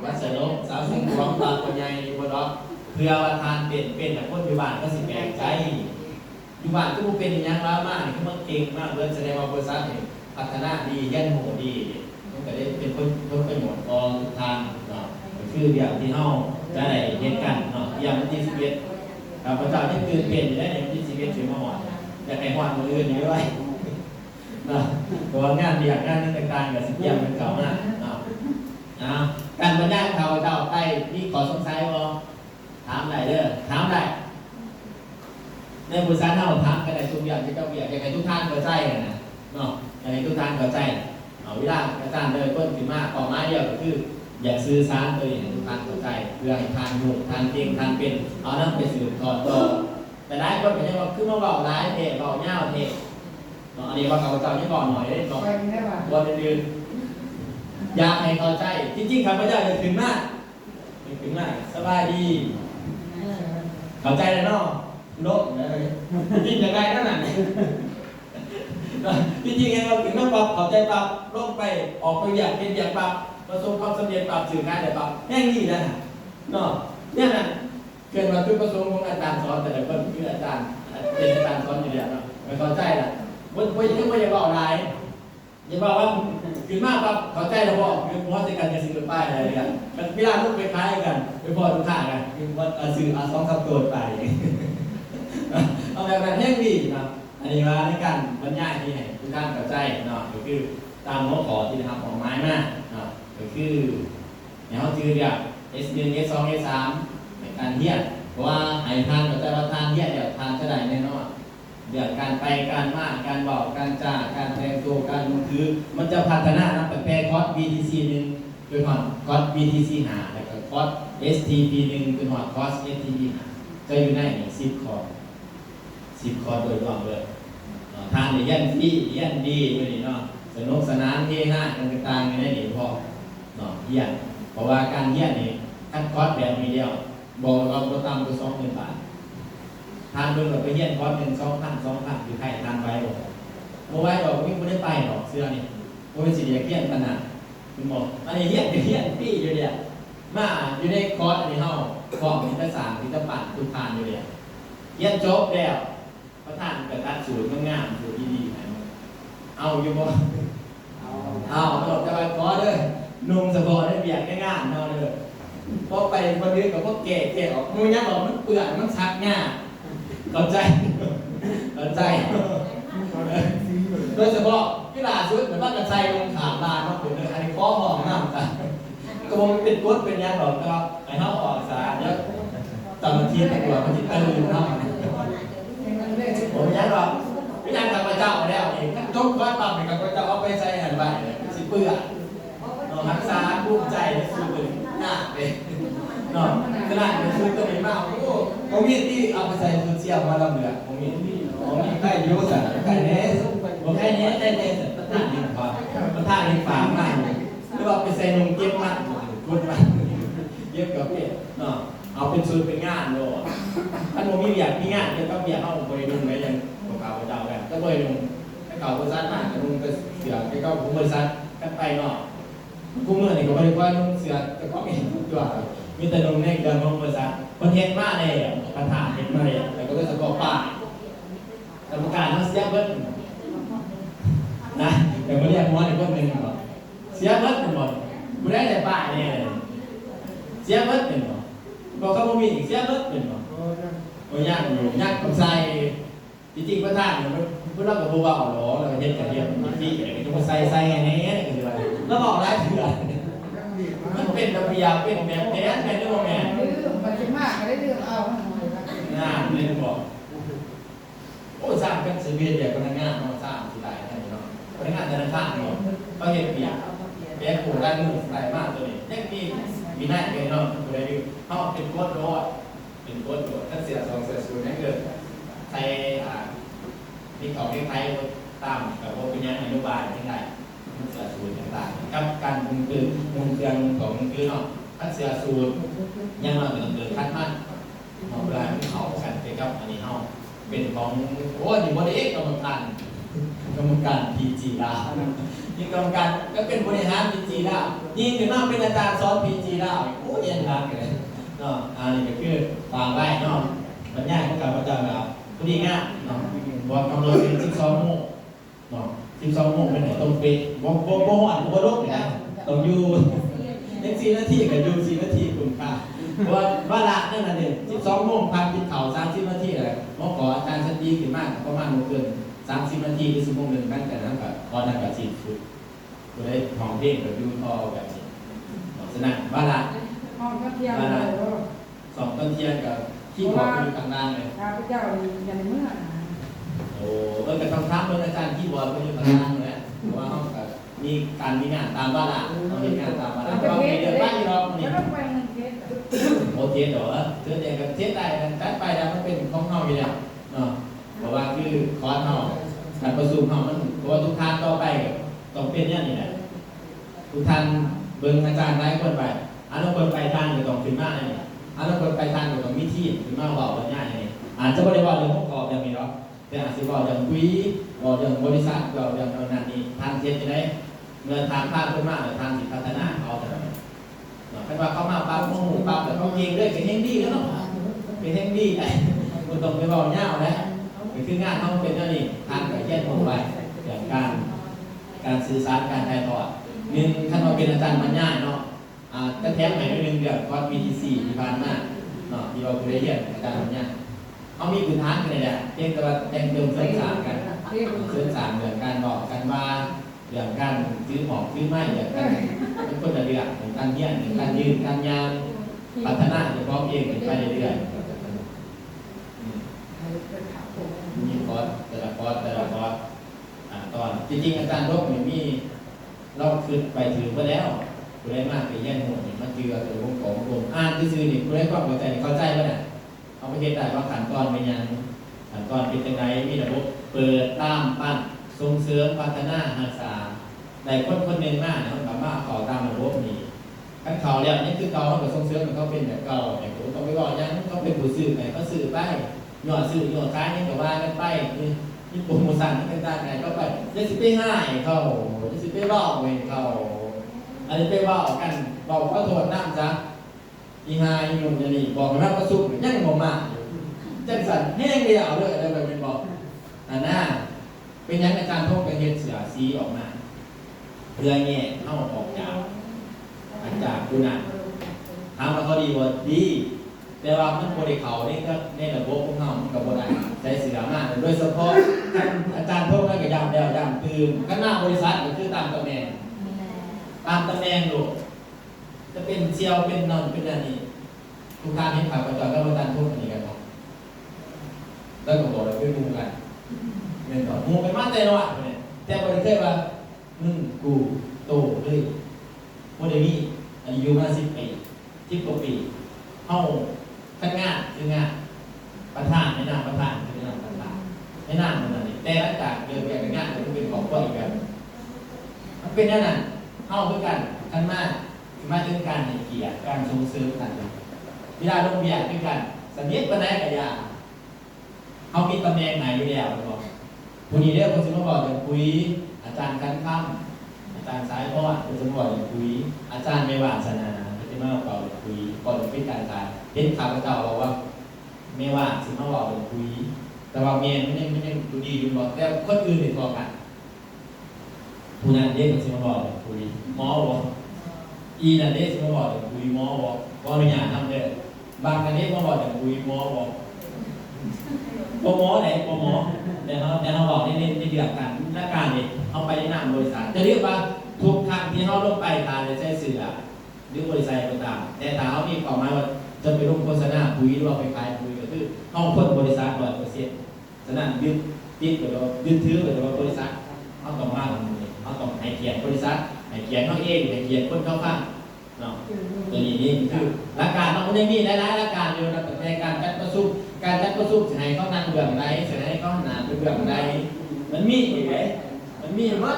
วัดสรุปสาวสิงห์ร้องตาตัวใหญ่บนรถเพื่อว่าทานเป็นแบบคนอยู่บ้านก็สิแปลกใจอยู่บ้านก็เป็นอย่างนี้มากนี่เขาเก่งมากเลยแสดงว่าบริษัทนี่พัฒนาดียันโหดีมันก็ได้เป็นคนประโยชน์กองทุกทางเนาะคืออย่างที่เฮาจะได้เห็นกันเนาะอย่างที่11ครับพระเจ้าที่ตื่นเต้นอยู่ได้อย่างที่11ถึงมาหอดอยากให้หอดมืออื่นอยู่ด้วยเนาะตัวงานเรียกงานต่างๆกับสิเกี่ยวเป็นเก่ามากเนาะการบรรยายข่าวเจ้าไปนี่ขอสงสัยบ่ถามได้เด้อถามได้ในบริษัทเราถามกันในทุกอย่างที่เจ้าเบียร์อยากให้ทุกท่านเข้าใจกันนะเนาะอยากให้ทุกท่านเข้าใจเวลาอาจารย์เลยต้นขึ้นมาต่อมาเดียวก็คืออยากสื่อสารตัวอย่างทุกท่านเข้าใจเพื่อให้ทานหูทานเก่งทานเป็นเอานั่นไปสืบทอดต่อแต่ได้คนเป็นยังว่าคือมาบอกร้ายเทบอกเง่าเทอันนี้ว่าเขาเจ้าที่บอกหน่อยได้บอกวันอื่นอยากให้เข้าใจจริงๆข้าพเจ้าจะถึงมากสบายดีเข้าใจเลยเนาะโลกจริงจะได้นั่นน่ะจริงๆไงเราถึงต้องปรับเข้าใจปรับลงไปออกไปอยากเป็นอยากปรับประสบความสำเร็จปรับสื่องานแต่ปรับแห้งดีนะเนาะเนี่ยนะเกิดมาจุดประสงค์ของอาจารย์สอนแต่ละคนคืออาจารย์ เป็นอาจารย์สอนอยู่เดียวเนาะไม่เข้าใจล่ะวันวันยังไม่ได้บอกอะไรอย่าบอกว่าคือมากครับเข้าใจแล้วบอกคือมอสกันจะซื้อป้ายอะไรกันเวลาลูกไปคล้ายกันไปพอทุกท่ากันคือว่าซื้อเอา2-3ตัวไปเอาแบบนั้นแห้งดีนะอันนี้ว่าในการบรรยายที่ให้ทุกท่านเข้าใจเนาะก็คือตามหัวข้อที่นะครับของไม้มาเนาะก็คือเนี่ยเขาชื่อเรียก S1 S2 S3 ในการเทียบเพราะว่าให้ทานเข้าใจว่าทานเทียบเดี๋ยวทานจะได้แน่นอนเดี๋ยวการไปการมาการบอกการจาการแต่งตัวการลงคือมันจะพัฒนานะแต่แปลคอร์ส BTC หนึ่งเป็นหอดคอร์ส BTC หาแล้วก็คอร์ส STP หนึ่งเป็นหอดคอร์ส STP หาจะอยู่ใน10 คอร์สโดยรวมเลยทานเยี่ยนที่เยี่ยนดีอยู่นี่เนาะสนุกสนานเฮฮากันต่างๆอยู่ในนี้พอเนาะเยี่ยนเพราะว่าการเยี่ยนนี่คัดคอร์สแบบมีเดียวบอกเราก็ตามตัว20,000 บาททานเบิ่งเราไปเยี่ยนคอร์ส1 2,000อยู่ใครทานไว้บอกโมไว้บอกวิ่งไม่ได้ไปหรอกเสื้อนี่โมเป็นสีเดียเยี่ยนขนาดคุณบอกอันนี้เยี่ยนกับเยี่ยนพี่อยู่เดียมาอยู่ในคอร์สอันนี้เฮาของนิตรสารนิตรปัดคุณทานอยู่เดียเยี่ยนจบแล้วพระท่านกระตัดสูตรงามสูตรดีๆไหนเอาอยู่บ่เอาจะไปคอร์สเลยนุ่มสบอได้เบียดง่ายๆเนาะเลยพอไปคนนี้กับพวกเก๋ออกมือยังบอกมันเปื่อนมันชักง่ายเข้าใจโดยเฉพาะที่ล่าสุดเหมือนว่ากระชัยลงถามลานมาเป็นอันนี้ข้อห้องน้ำกันก็คงเป็นกฎเป็นยังหรอกก็ไอ้ห้องออกสารเยอะตอนมาเทียบตัวมันจะตื่นเนาะผมยังหรอกพี่ยังกับพระเจ้าแล้วเองจบก้อนปั๊มกับพระเจ้าเอาไปใส่หันไปสิเปื่อนรักษาภูมิใจและสู้เป็นหน้าเลยเนาะขนาดเป็นสู้ตัวนี้มากโอ้ผมมีที่เอาไปใส่โซเชียลมาลำเหลือผมมีใกล้ยูสันใกล้เนสผมใกล้เนสใกล้เนสประธานนี่พอประธานนี่ฝากมากหรือว่าไปใส่นมเก็บมัดคุณมัดเย็บกับเพี้ยเนาะเอาเป็นสูตรเป็นงานโลดถ้าผมมีอยากมีงานเกี่ยวกับเบียร์เอาบริษัทไว้ยังของเขาเจ้ากันก็บริษัทให้เขาบริษัทมากกับลุงก็เสือให้เขาบริษัทกันไปเนาะกูเมื่อนี่ก็บริษัทลุงเสือแต่ก็ไม่เห็นตัวมีแต่ลุงในเดินของบริษัทคนเห็นมากเลยประธานเห็นมาเลยแต่ก็เลยสะกดป่ากรรมการต้องเสียเบิ้ลนะเดี๋ยวมาเรียกม้วนอีกคนหนึ่งก่อนเสียเบิ้ลเป็นหมดกูได้แต่ป้ายเนี่ยเสียเบิ้ลเป็นหมดบอกเขาบอกมีอีกเสียเบิ้ลเป็นหมดโอ้ยยากอยู่ยากกับใจจริงๆประธานเนี่ยมันเล่ากับบัวเอาหรอแล้วก็เย็นกับเย็นที่อย่างนี้ต้องใส่ไงเนี่ยคืออะไรแล้วบอกอะไรเถื่อนมันเป็นระเบียบเป็นแบบแท้แม่ด้วยบ่แม่มันจะมากก็ได้เรื่องเอาหน่อย งานเลยบอกโอ้สร้างเป็นสื่อเบียดอย่างพนักงานเราสร้างที่ใดนั่นเนาะพนักงานธนาคารเนาะเขาเห็นเบียดแย่ผูกได้มือใส่มากตัวนี้ยังมีหน้าเกินเนาะตัวใดเขาเป็นโคตรโดดถ้าเสีย2 เสีย0นั่นเกิดใส่ที่เขาไทยตามกับพวกปัญญาอนุบาลทั้งหลายเสีย0ต่างๆกับการมุงคือของคือเนาะถ้าเสีย0ยังเราเกิดคัดมันมองเวลาเขากันไปกับอันนี้เขาเป็นของโอ้ยบริเอกกรรมการ PG ดาวนี่กรรมการก็เป็นบริหาร PG ดาวยิ่งถึงมากเป็นอาจารย์สอน PG ดาวโอ้ยยังรักเลยเนาะอันนี้ก็คือวางไว้เนาะบรรยายของการประจำเราพอดีง่ายเนาะบอกกำหนดเป็น12 โมงเนาะ12 โมงเป็นไหนต้องเป๊ะบ่หวานบ่ลบเลยนะต้องอยู่ยัง4 นาทีกับอยู่4 นาทีคุณค่าเพราะว่าละนั่นน่ะเนี่ย12 โมงพักกินข้าว30 นาทีอะไรหมอขออาจารย์ชั้นดีขึ้นมากประมาณเกิน30 นาทีหรือ1 ชั่วโมงกันแต่นั้นก็พอนั่นก็10 ชุดก็ได้ห้องเพลงกับยูทอแบบนี้ฉะนั้นว่าละห้องก็เที่ยวเลยสองต้นเทียนกับที่บอกอยู่ข้างล่างเลย ข้าพเจ้ายันเมื่อโอ้แต่ต้องทักเมื่ออาจารย์ที่บอกอยู่ข้างล่างเลยเพราะว่าห้องกับมีการมีงานตามบ้านละต้องมีงานตามบ้านละเราไม่เดือดร้อนอยู่หรอกนี่โอเคเดี๋ยวเธอเด็กกับเทศได้กันไปแล้วมันเป็นของเฮาอยู่แล้วเนาะเพราะว่าคือคอร์สเฮาการประชุมเฮามันเพราะว่าทุกท่านต่อไปต้องเป็นอย่างนี้แหละทุกท่านเบิ่งอาจารย์หลายคนไปอันนั้นคนไปทานก็ต้องขึ้นมาเลยอันนั้นคนไปทานก็ต้องมีที่ขึ้นมาบอกว่าง่ายเลยอาจจะไม่ได้ว่าเรื่องของกรอบอย่างนี้หรอกแต่อาจจะบอกอย่างคุยบอกอย่างบริษัทบอกอย่างนั้นนี่ทานเทียนจะได้เงินทานภาพขึ้นมาหรือทานสิพัฒนาเขาแต่ละถ้าว่าเขามาปั๊บเขาหมู่ปั๊บแต่เขาเองด้วยเป็นแห่งดีแล้วเนาะเป็นแห่งดีไอ้คนต้องไปบอกเงาแล้ว ก็คืองานเขาเป็นเรื่องนี้ทางกับเยี่ยนผมไปอย่างการสื่อสารการถ่ายทอดหนึ่งท่านมาเป็นอาจารย์ปัญญาเนาะก็แถมใหม่ด้วยหนึ่งเดือนคอร์ส BTC ที่ผ่านมาเนาะที่เราเคยเรียนอาจารย์ปัญญาเขามีพื้นฐานกันเลยแหละเพียงแต่ว่าแต่งเติมเสริมสร้างกันเสริมสร้างเรื่องการบอกกันว่าเรื่องการซื้อของซื้อไม้เรื่องการเป็นคนละเรื่องเรื่องการเยี่ยนเรื่องการยืนการยามพัฒนาเฉพาะเองไปเรื่อยๆมีคอร์สแต่ละคอร์สตอนจริงๆอาจารย์โลกมีเราขึ้นไปถือมาแล้วผู้ได้มากไปแย่งหัวมันเจือตัววงของรวมอ่านที่ซื้อนี่ผู้ได้ความเข้าใจว่าเนี่ยเอาไปเห็นได้ว่าขั้นตอนเป็นยังขั้นตอนเป็นยังไงมีระบบเปิดตามปั้นส่งเสริมพัฒนาศึกษาในคนหนึ่งมากนะครับแบบว่าเขาตามระบบนี้ขั้นเขาแล้วนี่คือเขาเขาส่งเสริมเขาเป็นแบบเขาอย่างผมต้องไปบอกยังเขาเป็นผู้สื่อไงเขาสื่อไปหยอดสื่อหยอดคล้ายนี่ก็ว่ากันไปที่โปรโมชั่นที่ต่างๆไงก็ไปจะสิไปง่ายเขาจะสิไปบอกเองเขาอันนี้ไปบอกกันบอกก็โทษน้ำจ้ะอีหายยุ่งจะนี่บอกกันว่าประสุกยังบ่มาจังสันแห้งเดียวเลยอะไรแบบเป็นบอกอันน่าเป็นยังอาจารย์พวกเป็นเห็ดเสือสีออกมาเพื่อแง่เข้าออกจากคุณน่ะถามว่าเขาดีว่าดีแต่ว่ามันบริเขานี่ก็ในระบบของเขามันกับบริใช้เสือมากโดยเฉพาะอาจารย์พวกนั้นก็ย้ำแล้วย้ำตื่นข้างหน้าบริษัทก็คือตามตำแหน่งดูจะเป็นเซียวเป็นนอนเป็นอะไรนี่ทุกท่านเห็นข่าวประจำก็มาตันทุกอันนี้กันเนาะแล้วก็บอกเราไปมูกันเงินต่อมูกันมากใจระหว่างเนี่ยแต่บริเคยว่ามึงกูโตเลยโมเดลนี้อายุ50 ปี10 กว่าปีเข้าขั้นงานคืองานประธานไม่นานประธานไม่นานประธานไม่นานเหมือนกันแต่หลังจากเดินไปกับงานมันเป็นของตัวอีกแบบมันเป็นนั่นน่ะเข้าด้วยกันขั้นมาถึงการให้เกียรติการส่งเสริมกันเวลาลงเบียร์ด้วยกันสมิธปนัยกับยาเขามีตำแหน่งไหนอยู่แล้วบอกผู้นี้เรียกคนสมบัติอย่างคุยอาจารย์กันข้ามอาจารย์สายพอดคนสมบัติอย่างคุยอาจารย์ไม่วาสนาที่มาเป่าอย่างคุยก่อนจะพิจารณาเห็นข่าวเก่าบอกว่าไม่ว่าสิมาบอกอย่างคุยแต่ว่าเมียไม่ได้ดูดีดูบอกแล้วคนอื่นติดต่อกันผู้นั้นเรียกคนสมบัติอย่างคุยหมอบอกอีนั่นเด็กมาบอกแต่คุยหมอบอกว่าไม่อยากทำเลยบางกันเด็กมาบอกแต่คุยหมอบอกปหมอไหนปหมอเดี๋ยวเขาบอกในเดือดกันหน้าการเนี่ยเขาไปในนามบริษัทจะเรียกว่าทุกครั้งที่เขาลงไปตาจะใช้เสือหรือบริษัทต่างๆแต่ถ้าเขามีความหมายว่าจะไปลงโฆษณาคุยหรือว่าไปขายคุยก็คือเขาคนบริษัท100%ฉะนั้นยึดถือแบบว่าบริษัทเขาต้องมาเขาต้องให้เกียรติบริษัทให้เกียรติเขาเองให้เกียรติคนเข้าข้างเนาะตัวนี้นี่คือหลักการเราไม่ได้มีหลายๆหลักการอยู่ในการจัดประชุมจะให้เขานั่งเบื้องใดจะให้เขาหนาเบื้องใดมันมีอยู่ไหมมันมีอยู่มั้ง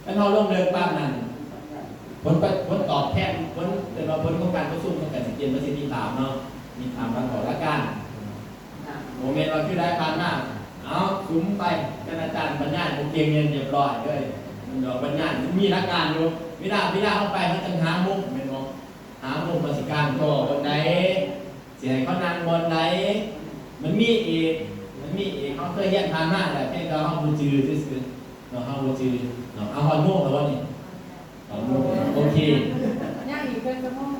แล้วเราลงเดินป้านั่นผลตอบแทนผลของการประชุมของการสิเกียรติประสิทธิภาพเนาะมีถามมาขอหลักการโมเมนต์เราชื่อได้ผ่านมากเอาคุ้มไปกันอาจารย์ปัญญาเก่งเงินเรียบร้อยเลยดอกปัญญามีหลักการอยู่วิดาเข้าไปเขาจะหามุกเป็นบอกหามุกมาสิการโตบนไหนเสียเขานั่งบนไหนมันมีอีกเขาเคยเห็นผ่านมากแต่เพียงแต่เขาบูจือซื่อๆเขาบูจือเอาหอนมุกแล้ววะนี่โอเคย่างอีกเป็นชั่วโมง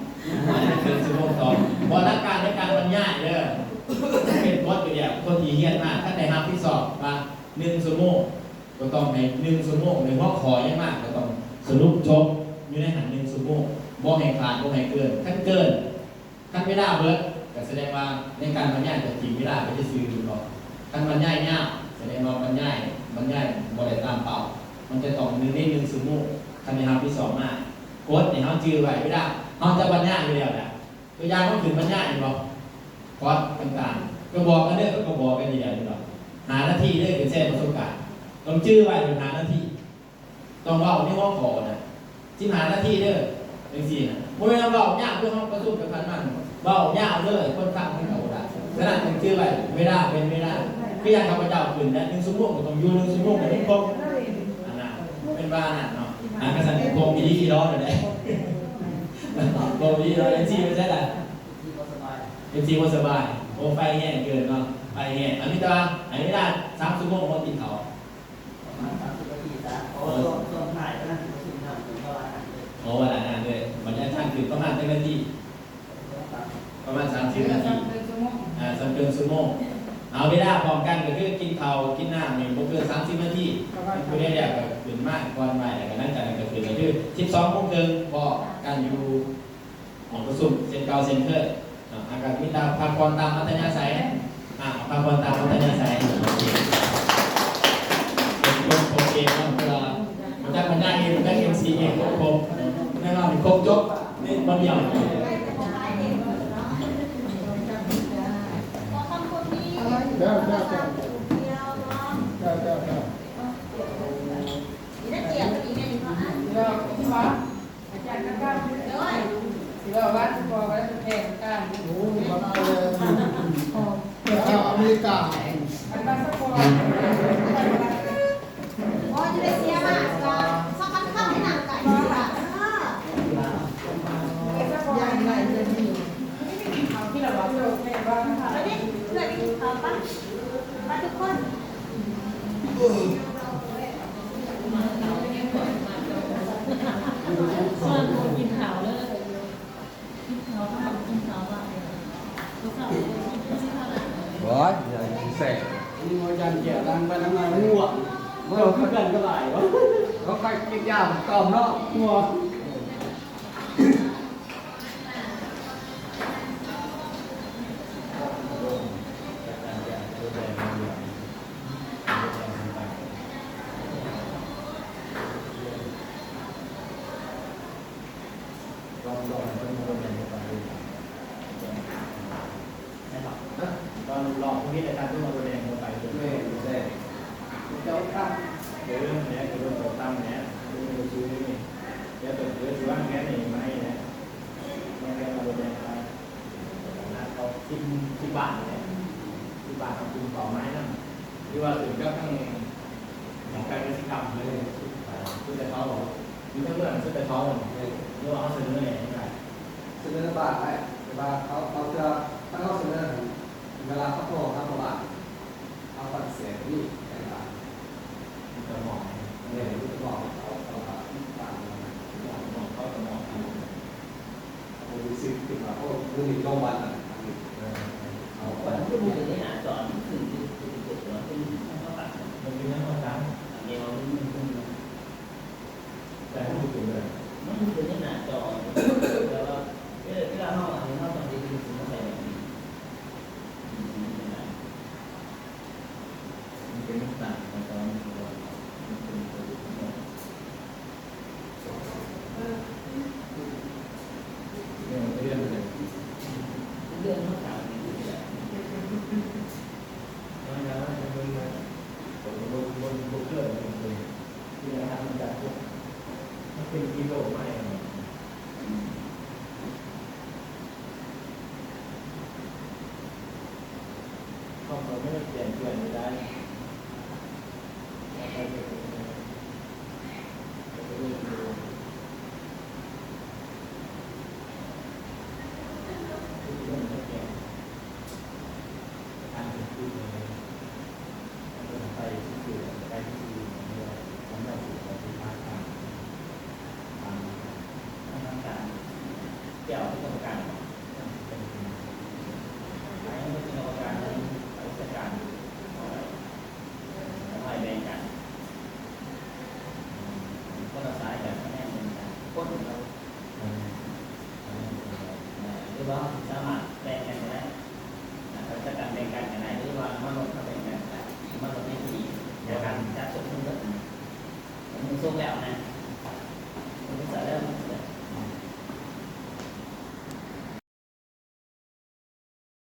เป็นชั่วโมงต่อพอหลักการในการปัญญาเด้อเป็นวัดไปเนี่ยคนที่เฮียนมากถ้าในห้ามที่สอบมา1 ชั่วโมงก็ต้องใน1 ชั่วโมงในห้องคอยังมากก็ต้องสรุปชมอยู่ในหัน1 ชั่วโมงบ่ให้ขาดบ่ให้เกินขั้นเกินขั้นไม่ได้เบิดก็แสดงว่าในการบรรยายจะจริงไม่ได้ไม่ได้ซื้อหรอกขั้นบรรยายยากแสดงว่าบรรยายบ่ได้ตามเป้ามันจะต้อง1 ชั่วโมงขั้นในห้ามที่สอบมากโค้ดในห้องจื้อไว้ไม่ได้ห้องจะบรรยายอยู่แล้วนะตัวอย่างก็คือบรรยายอยู่บ่คอร์สต่างๆก็บอกกันเด้อก็บอกกันอย่างนี้หรอกหาหน้าที่เด้อคือแชร์ประสบการณ์ต้องจื้อไว้เป็นหาหน้าที่ต้องเล่าในห้องขอนะที่หาหน้าที่เด้อเป็นสี่นะเมื่อเราเล่ายากเพื่อห้องประชุมกับพันมันเล่ายากเลยคนฟังไม่เข้าได้ขนาดต้องจื้อไว้ไม่ได้เป็นไม่ได้พี่ยังข้าพเจ้าขึ้นนะ1 ชั่วโมงก็ต้องอยู่1 ชั่วโมงก็ต้องครบอันนั้นเป็นบ้านน่ะเนาะกระสันโกงดีร้อนเลยโกงดีร้อนเป็นสี่ไม่ใช่หรอเป็นสี่คนสบายโอ้ไฟแห้งเกินเนาะ ไปเนี่ยอันนี้ตาอันนี้ได้3 ชั่วโมงคนกินเขา ประมาณ30 นาทีจ้ะเพราะว่าช่วงถ่ายก็น่าจะถึงทำถึงเวลานั้นเลย โอ้วันนั้นด้วยมันจะช่างคือประมาณ10 นาทีประมาณ30 นาที เป็นชั่วโมง สักเกินชั่วโมงเอาเวลาพร้อมกันก็คือกินข้าวกินน้ำนี่บ่เกิน30 นาทีคือได้อยากก็ขึ้นมากก่อนบ่ายแล้วก็นั่งกันก็คือก็คือ12 โมงครึ่งพอกันอยู่ห้องประชุมเซ็นเก่าเซ็นเตอร์อากาศมีตามพักผ่อนตามอัธยาศัยพักผ่อนตามอัธยาศัยเป็นคนโอเคต้องเวลามันจะมันได้เองมันได้ MC เองครบแน่นอนครบจบนี่บ่เดียว เจ้าเจ้าเจ้าเจ้าเจ้าเจ้า เราที่ว่าอาจารย์ก็เราว่าบอกว่าแข่งกัน โอ้มาเลยชาวอเมริกา อันนั้นสักคน อย่างไรจะมี เอาที่เราบอกเราแข่งว่าค่ะ กินขาวเลยกินขาวบ้างกินขาวบ้างกินขาวกินขาว ร้อยเสร็จ นี่อาจารย์เกี่ยวกันไปทำงานง่วงเราคือกันก็หลายวะ เขาใครกินยาตอมเนาะ ง่วง ตอนรอพรุ่งนี้อาจารย์ต้องมาแสดงเข้าไปด้วย ไม่เสร็จ เจ้าตั้ง เดี๋ยวเรื่องนี้คือเรื่องตัวตั้งเนี่ยเรื่องชื่อนี่เดี๋ยวตัวชื่อว่าแค่ไหนไม่เนี่ยไม่แค่มาแสดงไปเขา10 บาทเนี่ย10 บาทเขากินต่อไม้นั่นที่ว่าถึงก็ทั้งของการกสิกรรมเลยคือแต่เขาบอกมีทั้งเรื่องคือแต่เขาหรือว่าเขาเสนอเนี่ยยังไง เสนอบาทไหมบาทเขาจะถ้าเขาเสนอเวลาเขาโทรเขาบาทเอาปัดเสียนี่ใช่บาท จะมอง เนี่ยรู้จะบอกเขาบาทบาท เขาจะมอง เขาดูซิขึ้นมาเขาดูมีโรงพยาบาลอ่ะเอา วันที่มือนี่หาจอดถึงที่จุดเนาะที่เขาตัด มันเป็นเรื่องของการ เดียวมัน แต่พูดถึงเลย มันคือนี่หาจอดแล้วก็เวลาห้องอันนี้ห้องตอนที่คือสิ่งที่ใส่แบบนี้ มันเป็นน้ำตาลของตอนนี้เราเป็นตัวเรื่องเลย เรื่องเขาถามนี่คืออะไร ไม่นะจะเป็นบนเครื่องเลยที่เราทำจากพวกมันเป็นกิโลไม่ข้อมูลไม่เปลี่ยนไม่ได้เกี่ยวกับกรรมการไอ้ไม่ใช่กรรมการไอ้ราชการอะไรแบ่งกันคนละสายแบบแน่นกันคนเราหรือว่าสามารถแบ่งกันได้ราชการแบ่งกัน